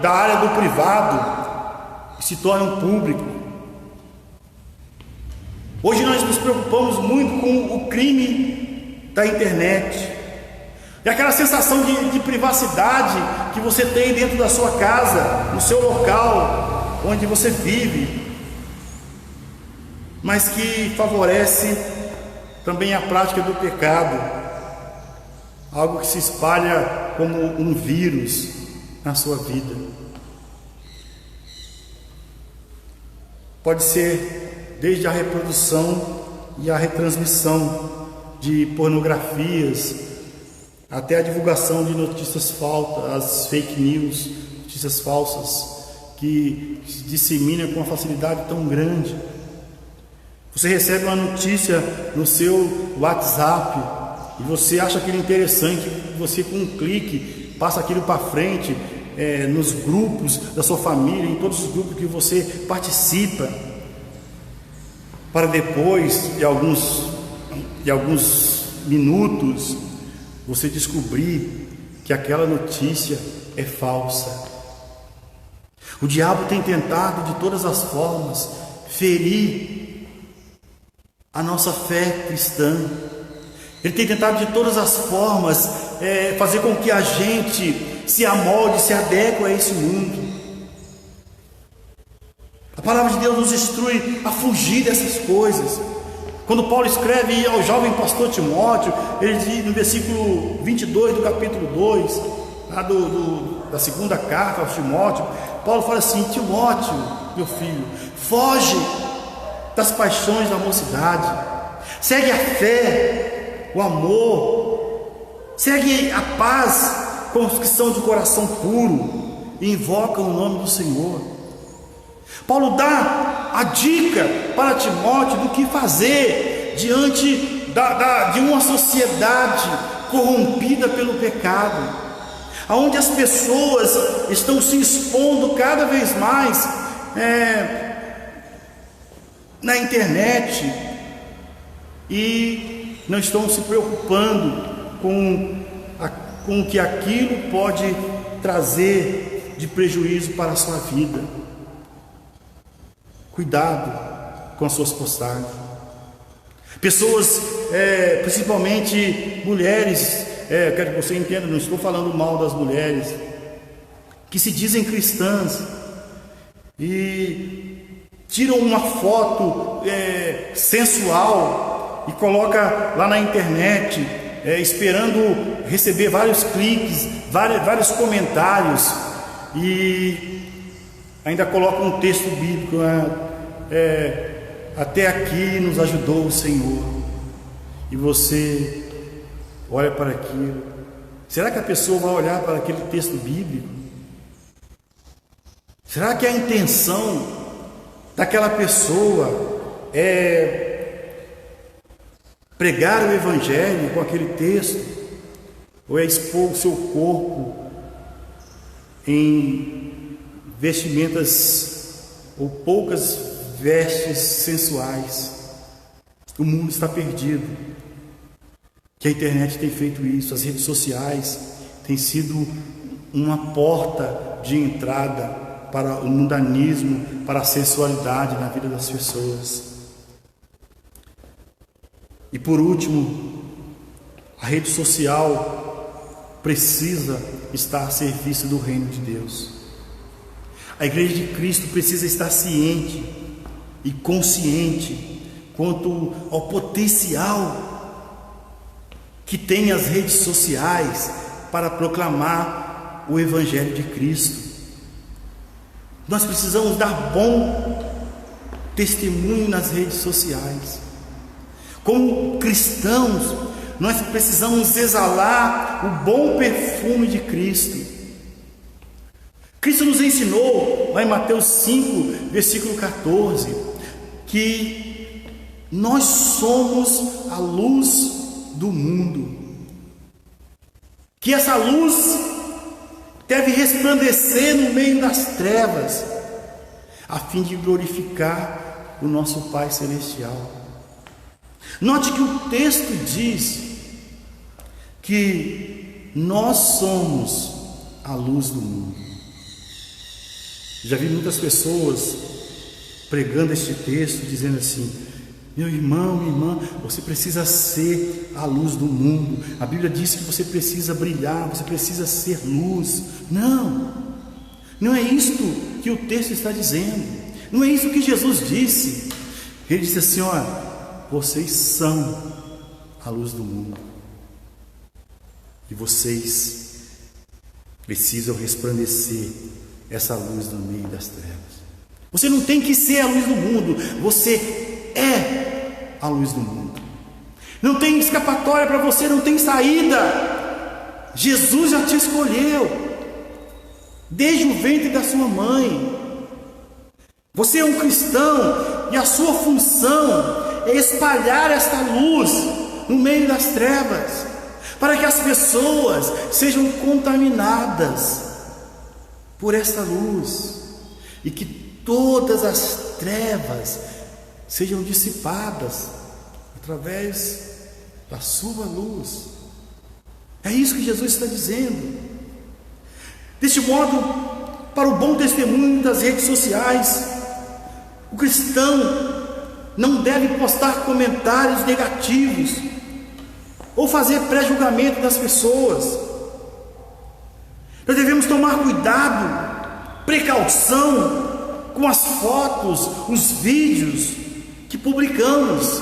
Speaker 1: da área do privado e se tornam públicos. Hoje nós nos preocupamos muito com o crime da internet. E aquela sensação de privacidade que você tem dentro da sua casa, no seu local, onde você vive, mas que favorece também a prática do pecado, algo que se espalha como um vírus na sua vida. Pode ser desde a reprodução e a retransmissão de pornografias, até a divulgação de notícias falsas, as fake news, notícias falsas, que se disseminam com uma facilidade tão grande. Você recebe uma notícia no seu WhatsApp e você acha aquilo interessante, você com um clique passa aquilo para frente, nos grupos da sua família, em todos os grupos que você participa, para depois de alguns minutos você descobrir que aquela notícia é falsa. O diabo tem tentado de todas as formas ferir a nossa fé cristã. Ele tem tentado de todas as formas fazer com que a gente se amolde, se adeque a esse mundo. A palavra de Deus nos instrui a fugir dessas coisas. Quando Paulo escreve ao jovem pastor Timóteo, ele diz no versículo 22 do capítulo 2, lá da segunda carta ao Timóteo, Paulo fala assim: Timóteo, meu filho, foge das paixões da mocidade, segue a fé, o amor, segue a paz com os que são de coração puro e invocam o nome do Senhor. Paulo dá a dica para Timóteo do que fazer diante de uma sociedade corrompida pelo pecado, onde as pessoas estão se expondo cada vez mais na internet e não estão se preocupando com o que aquilo pode trazer de prejuízo para a sua vida. Cuidado com as suas postagens. Pessoas principalmente mulheres, quero que você entenda, não estou falando mal das mulheres, que se dizem cristãs e tiram uma foto sensual e coloca lá na internet, esperando receber vários cliques, vários comentários, e ainda coloca um texto bíblico, até aqui nos ajudou o Senhor, e você olha para aquilo. Será que a pessoa vai olhar para aquele texto bíblico? Será que a intenção daquela pessoa é pregar o Evangelho com aquele texto, ou é expor o seu corpo em vestimentas ou poucas vestes sensuais? O mundo está perdido, que a internet tem feito isso, as redes sociais têm sido uma porta de entrada para o mundanismo, para a sensualidade na vida das pessoas. E por último, a rede social precisa estar a serviço do reino de Deus. A Igreja de Cristo precisa estar ciente e consciente quanto ao potencial que tem as redes sociais para proclamar o Evangelho de Cristo. Nós precisamos dar bom testemunho nas redes sociais. Como cristãos, nós precisamos exalar o bom perfume de Cristo. Cristo nos ensinou, lá em Mateus 5, versículo 14, que nós somos a luz do mundo, que essa luz deve resplandecer no meio das trevas, a fim de glorificar o nosso Pai Celestial. Note que o texto diz que nós somos a luz do mundo. Já vi muitas pessoas pregando este texto, dizendo assim: meu irmão, minha irmã, você precisa ser a luz do mundo. A Bíblia diz que você precisa brilhar, você precisa ser luz. Não é isto que o texto está dizendo. Não é isso que Jesus disse. Ele disse assim: olha, vocês são a luz do mundo, e vocês precisam resplandecer essa luz no meio das trevas. Você não tem que ser a luz do mundo, você é a luz do mundo. Não tem escapatória para você, não tem saída. Jesus já te escolheu desde o ventre da sua mãe. Você é um cristão e a sua função é espalhar esta luz no meio das trevas, para que as pessoas sejam contaminadas por esta luz e que todas as trevas sejam dissipadas através da sua luz. É isso que Jesus está dizendo. Deste modo, para o bom testemunho das redes sociais, o cristão não deve postar comentários negativos ou fazer pré-julgamento das pessoas. Nós devemos tomar cuidado, precaução com as fotos, os vídeos que publicamos,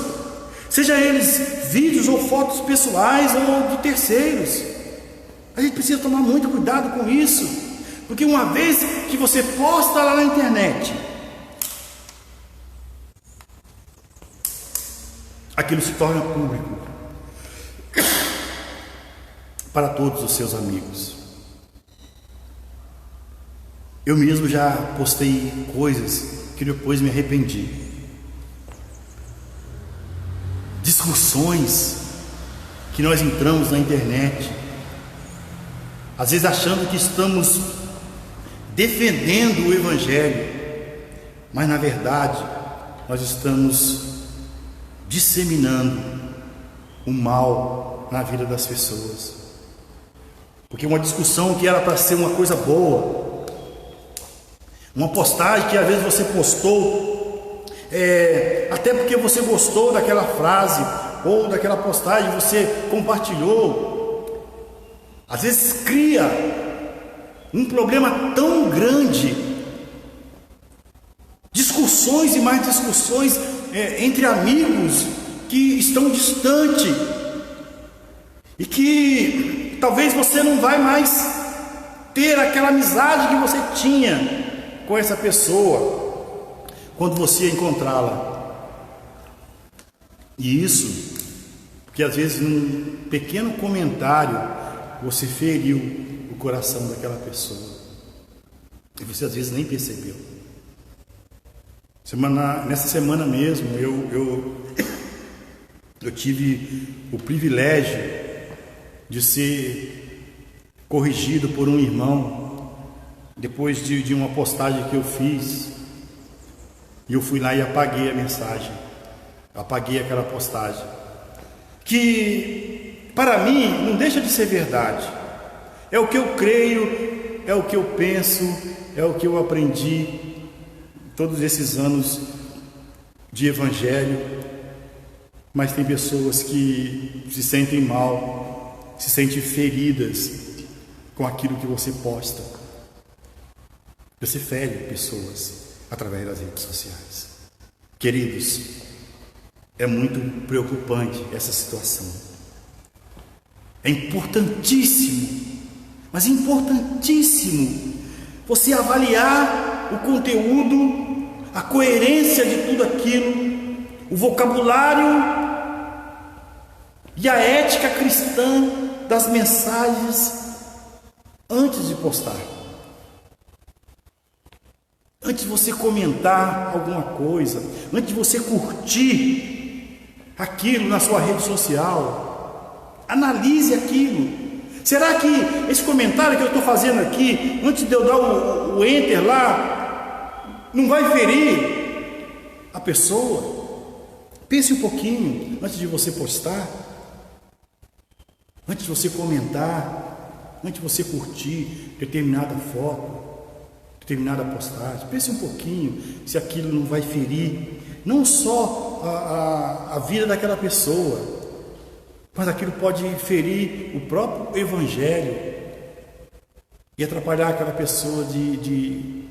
Speaker 1: seja eles vídeos ou fotos pessoais ou de terceiros. A gente precisa tomar muito cuidado com isso, porque uma vez que você posta lá na internet, aquilo se torna público para todos os seus amigos. Eu mesmo já postei coisas que depois me arrependi. Discussões que nós entramos na internet, às vezes achando que estamos defendendo o Evangelho, mas na verdade nós estamos disseminando o mal na vida das pessoas. Porque uma discussão que era para ser uma coisa boa, uma postagem que às vezes você postou, até porque você gostou daquela frase, ou daquela postagem você compartilhou, às vezes cria um problema tão grande, discussões e mais discussões entre amigos que estão distantes e que talvez você não vai mais ter aquela amizade que você tinha com essa pessoa quando você encontrá-la. E isso porque às vezes num pequeno comentário você feriu o coração daquela pessoa e você às vezes nem percebeu. Nessa semana mesmo eu tive o privilégio de ser corrigido por um irmão depois de uma postagem que eu fiz, e eu fui lá e apaguei a mensagem, apaguei aquela postagem, que para mim não deixa de ser verdade, é o que eu creio, é o que eu penso, é o que eu aprendi todos esses anos de evangelho. Mas tem pessoas que se sentem mal, se sentem feridas com aquilo que você posta. Você fere pessoas através das redes sociais. Queridos, é muito preocupante essa situação. É importantíssimo, mas importantíssimo você avaliar o conteúdo, a coerência de tudo aquilo, o vocabulário e a ética cristã das mensagens antes de postar. Antes de você comentar alguma coisa, antes de você curtir aquilo na sua rede social, analise aquilo. Será que esse comentário que eu estou fazendo aqui, antes de eu dar o enter lá, não vai ferir a pessoa? Pense um pouquinho antes de você postar, antes de você comentar, antes de você curtir determinada foto, determinada postagem. Pense um pouquinho se aquilo não vai ferir não só a vida daquela pessoa, mas aquilo pode ferir o próprio evangelho e atrapalhar aquela pessoa de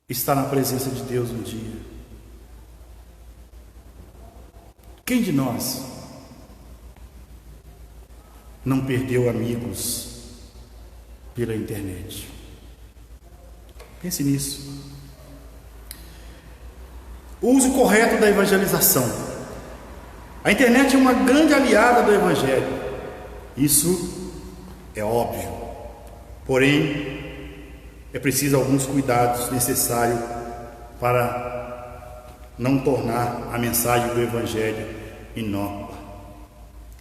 Speaker 1: estar na presença de Deus um dia. Quem de nós não perdeu amigos pela internet? Pense nisso. O uso correto da evangelização. A internet é uma grande aliada do evangelho. Isso é óbvio. Porém, é preciso alguns cuidados necessários para não tornar a mensagem do evangelho inócua.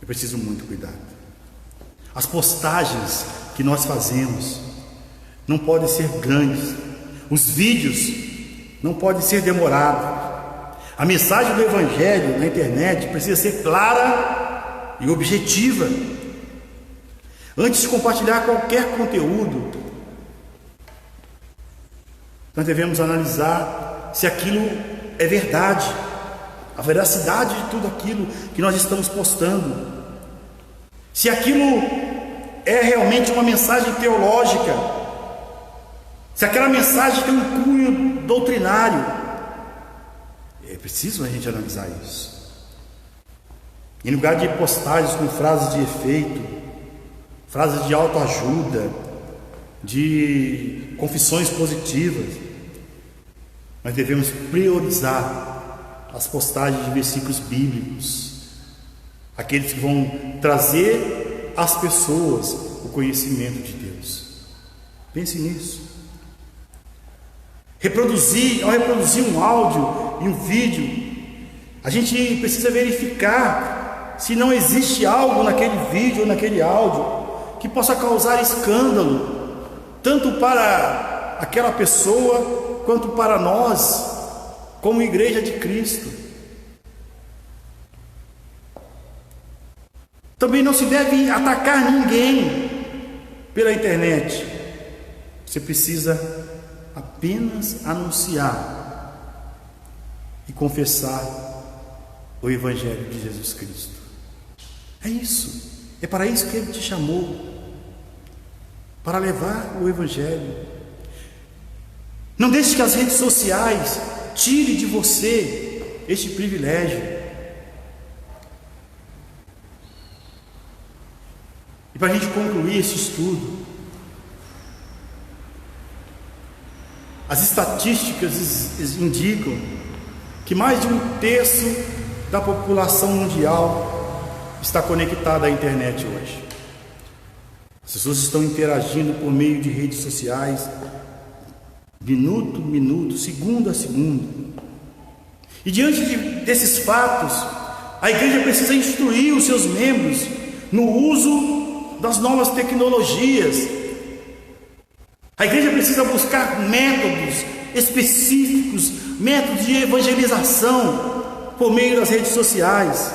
Speaker 1: É preciso muito cuidado. As postagens que nós fazemos não podem ser grandes. Os vídeos não podem ser demorados. A mensagem do evangelho na internet precisa ser clara e objetiva. Antes de compartilhar qualquer conteúdo, nós devemos analisar se aquilo é verdade, a veracidade de tudo aquilo que nós estamos postando, se aquilo é realmente uma mensagem teológica, se aquela mensagem tem um cunho doutrinário. É preciso a gente analisar isso. Em lugar de postagens com frases de efeito, frases de autoajuda, de confissões positivas, nós devemos priorizar as postagens de versículos bíblicos, aqueles que vão trazer às pessoas o conhecimento de Deus. Pense nisso. Ao reproduzir um áudio e um vídeo, a gente precisa verificar se não existe algo naquele vídeo ou naquele áudio que possa causar escândalo, tanto para aquela pessoa quanto para nós, como igreja de Cristo. Também não se deve atacar ninguém pela internet. Você precisa apenas anunciar e confessar o Evangelho de Jesus Cristo. É isso, é para isso que Ele te chamou, para levar o Evangelho. Não deixe que as redes sociais tirem de você este privilégio. E para a gente concluir esse estudo, as estatísticas indicam que mais de 1/3 da população mundial está conectada à internet hoje. As pessoas estão interagindo por meio de redes sociais, minuto a minuto, segundo a segundo. E diante desses fatos, a igreja precisa instruir os seus membros no uso das novas tecnologias. A igreja precisa buscar métodos específicos, métodos de evangelização por meio das redes sociais.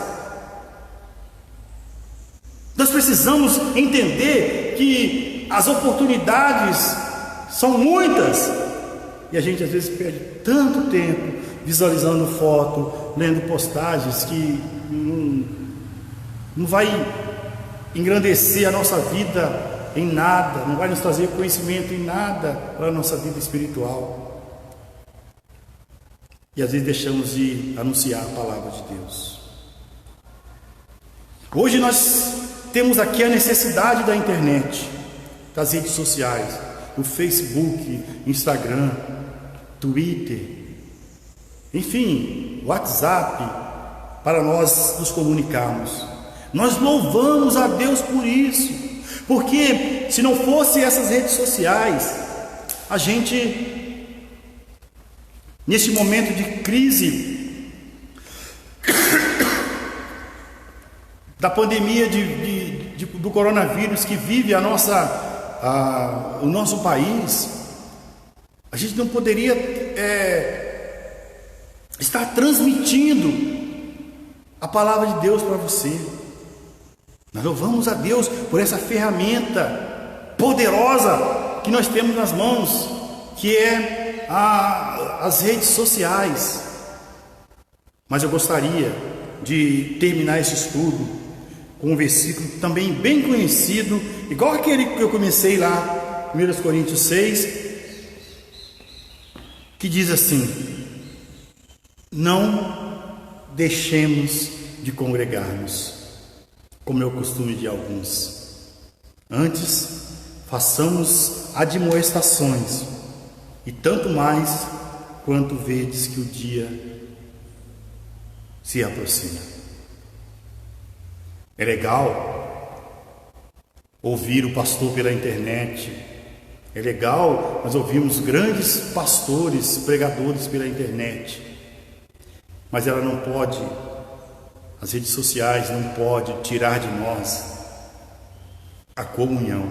Speaker 1: Nós precisamos entender que as oportunidades são muitas e a gente às vezes perde tanto tempo visualizando foto, lendo postagens que não vai engrandecer a nossa vida em nada, não vai nos trazer conhecimento em nada para a nossa vida espiritual. E às vezes deixamos de anunciar a palavra de Deus. Hoje nós temos aqui a necessidade da internet, das redes sociais, do Facebook, Instagram, Twitter, enfim, WhatsApp, para nós nos comunicarmos. Nós louvamos a Deus por isso, porque se não fosse essas redes sociais, a gente, neste momento de crise da pandemia do coronavírus que vive o nosso país, a gente não poderia estar transmitindo a palavra de Deus para você. Nós louvamos a Deus por essa ferramenta poderosa que nós temos nas mãos, que é as redes sociais. Mas eu gostaria de terminar esse estudo com um versículo também bem conhecido, igual aquele que eu comecei lá, 1 Coríntios 6, que diz assim: não deixemos de congregar-nos, como é o costume de alguns. Antes, façamos admoestações, e tanto mais quanto vedes que o dia se aproxima. É legal ouvir o pastor pela internet, é legal nós ouvirmos grandes pastores, pregadores pela internet, mas ela não pode, as redes sociais não podem tirar de nós a comunhão,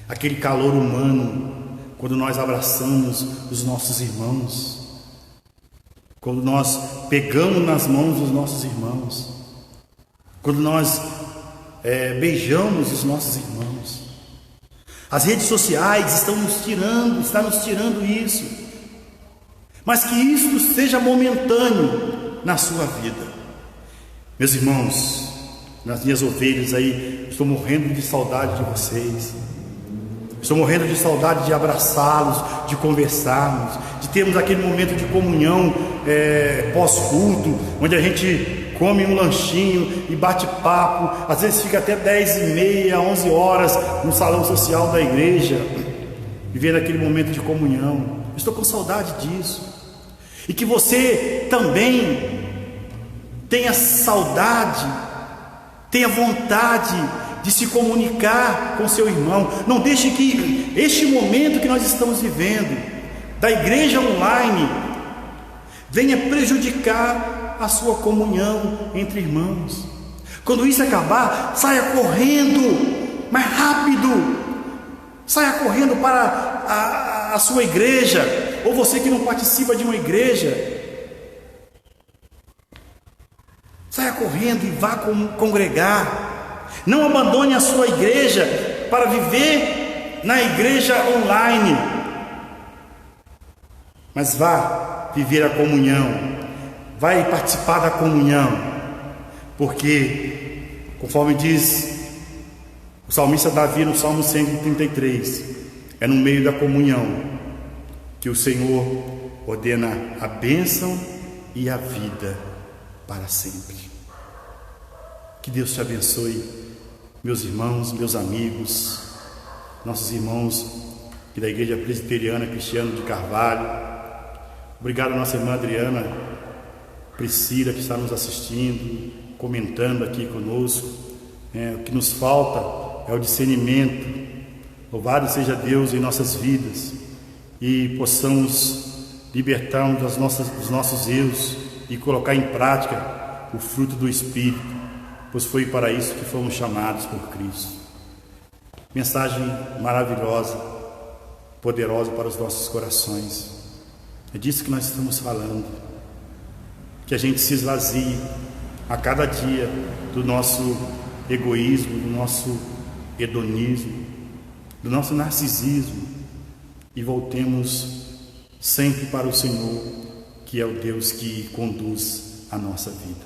Speaker 1: aquele calor humano, quando nós abraçamos os nossos irmãos, quando nós pegamos nas mãos dos nossos irmãos, quando nós beijamos os nossos irmãos. As redes sociais estão nos tirando isso, mas que isso seja momentâneo na sua vida. Meus irmãos, nas minhas ovelhas aí, estou morrendo de saudade de vocês. Estou morrendo de saudade de abraçá-los, de conversarmos, de termos aquele momento de comunhão pós-culto, onde a gente come um lanchinho e bate papo, às vezes fica até 10h30, 11 horas no salão social da igreja, vivendo aquele momento de comunhão. Estou com saudade disso. E que você também tenha saudade, tenha vontade de se comunicar com seu irmão. Não deixe que este momento que nós estamos vivendo, da igreja online, venha prejudicar a sua comunhão entre irmãos. Quando isso acabar, saia correndo, mais rápido, saia correndo para a sua igreja, ou você que não participa de uma igreja, saia correndo e vá congregar. Não abandone a sua igreja para viver na igreja online, mas vá viver a comunhão, vai participar da comunhão, porque, conforme diz o salmista Davi no Salmo 133, é no meio da comunhão que o Senhor ordena a bênção e a vida para sempre. Que Deus te abençoe, meus irmãos, meus amigos, nossos irmãos da Igreja Presbiteriana Cristiano de Carvalho. Obrigado à nossa irmã Adriana Priscila, que está nos assistindo, comentando aqui conosco. O que nos falta é o discernimento. Louvado seja Deus em nossas vidas e possamos libertar-nos dos nossos erros e colocar em prática o fruto do Espírito, pois foi para isso que fomos chamados por Cristo. Mensagem maravilhosa, poderosa para os nossos corações. É disso que nós estamos falando. Que a gente se esvazie a cada dia do nosso egoísmo, do nosso hedonismo, do nosso narcisismo e voltemos sempre para o Senhor, que é o Deus que conduz a nossa vida.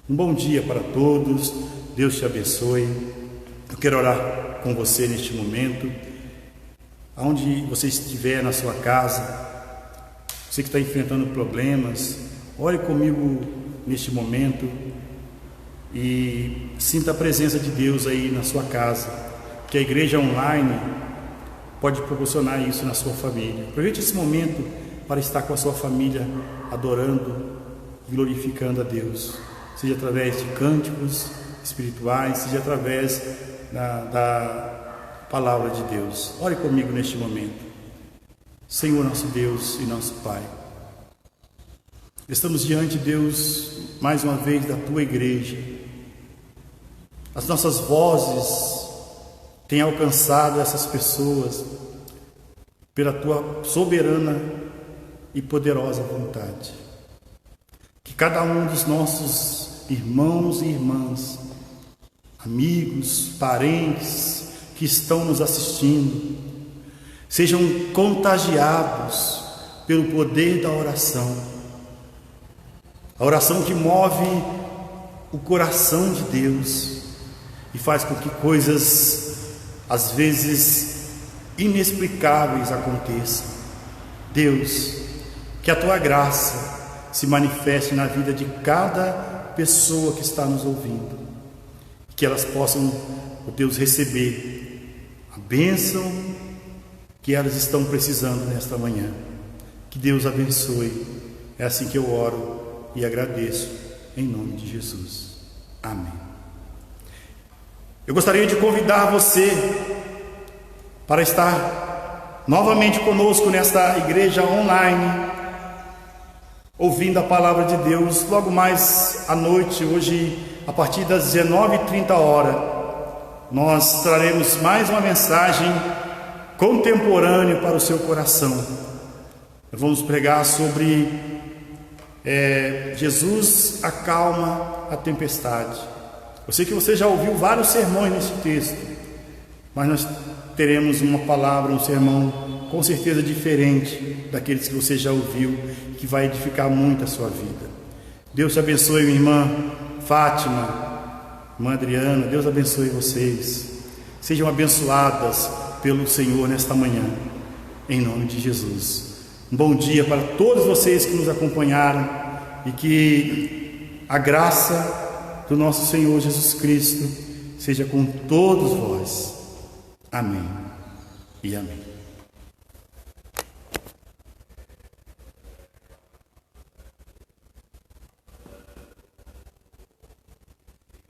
Speaker 1: Um bom dia para todos, Deus te abençoe. Eu quero orar com você neste momento, aonde você estiver na sua casa, você que está enfrentando problemas, ore comigo neste momento e sinta a presença de Deus aí na sua casa, que a igreja online pode proporcionar isso na sua família. Aproveite esse momento para estar com a sua família adorando, glorificando a Deus, seja através de cânticos espirituais, seja através da palavra de Deus. Ore comigo neste momento. Senhor nosso Deus e nosso Pai, estamos diante, Deus, mais uma vez da Tua igreja. As nossas vozes têm alcançado essas pessoas pela Tua soberana e poderosa vontade. Que cada um dos nossos irmãos e irmãs, amigos, parentes que estão nos assistindo, sejam contagiados pelo poder da oração. A oração que move o coração de Deus e faz com que coisas, às vezes, inexplicáveis aconteçam. Deus, que a Tua graça se manifeste na vida de cada pessoa que está nos ouvindo, que elas possam, ó Deus, receber a bênção que elas estão precisando nesta manhã. Que Deus abençoe. É assim que eu oro e agradeço em nome de Jesus. Amém. Eu gostaria de convidar você para estar novamente conosco nesta igreja online, ouvindo a palavra de Deus, logo mais à noite, hoje, a partir das 19h30, nós traremos mais uma mensagem contemporânea para o seu coração. Vamos pregar sobre Jesus acalma a tempestade. Eu sei que você já ouviu vários sermões nesse texto, mas nós teremos uma palavra, um sermão com certeza diferente daqueles que você já ouviu, que vai edificar muito a sua vida. Deus te abençoe, minha irmã Fátima, irmã Adriana, Deus abençoe vocês. Sejam abençoadas pelo Senhor nesta manhã, em nome de Jesus. Um bom dia para todos vocês que nos acompanharam e que a graça do nosso Senhor Jesus Cristo seja com todos vós. Amém e amém.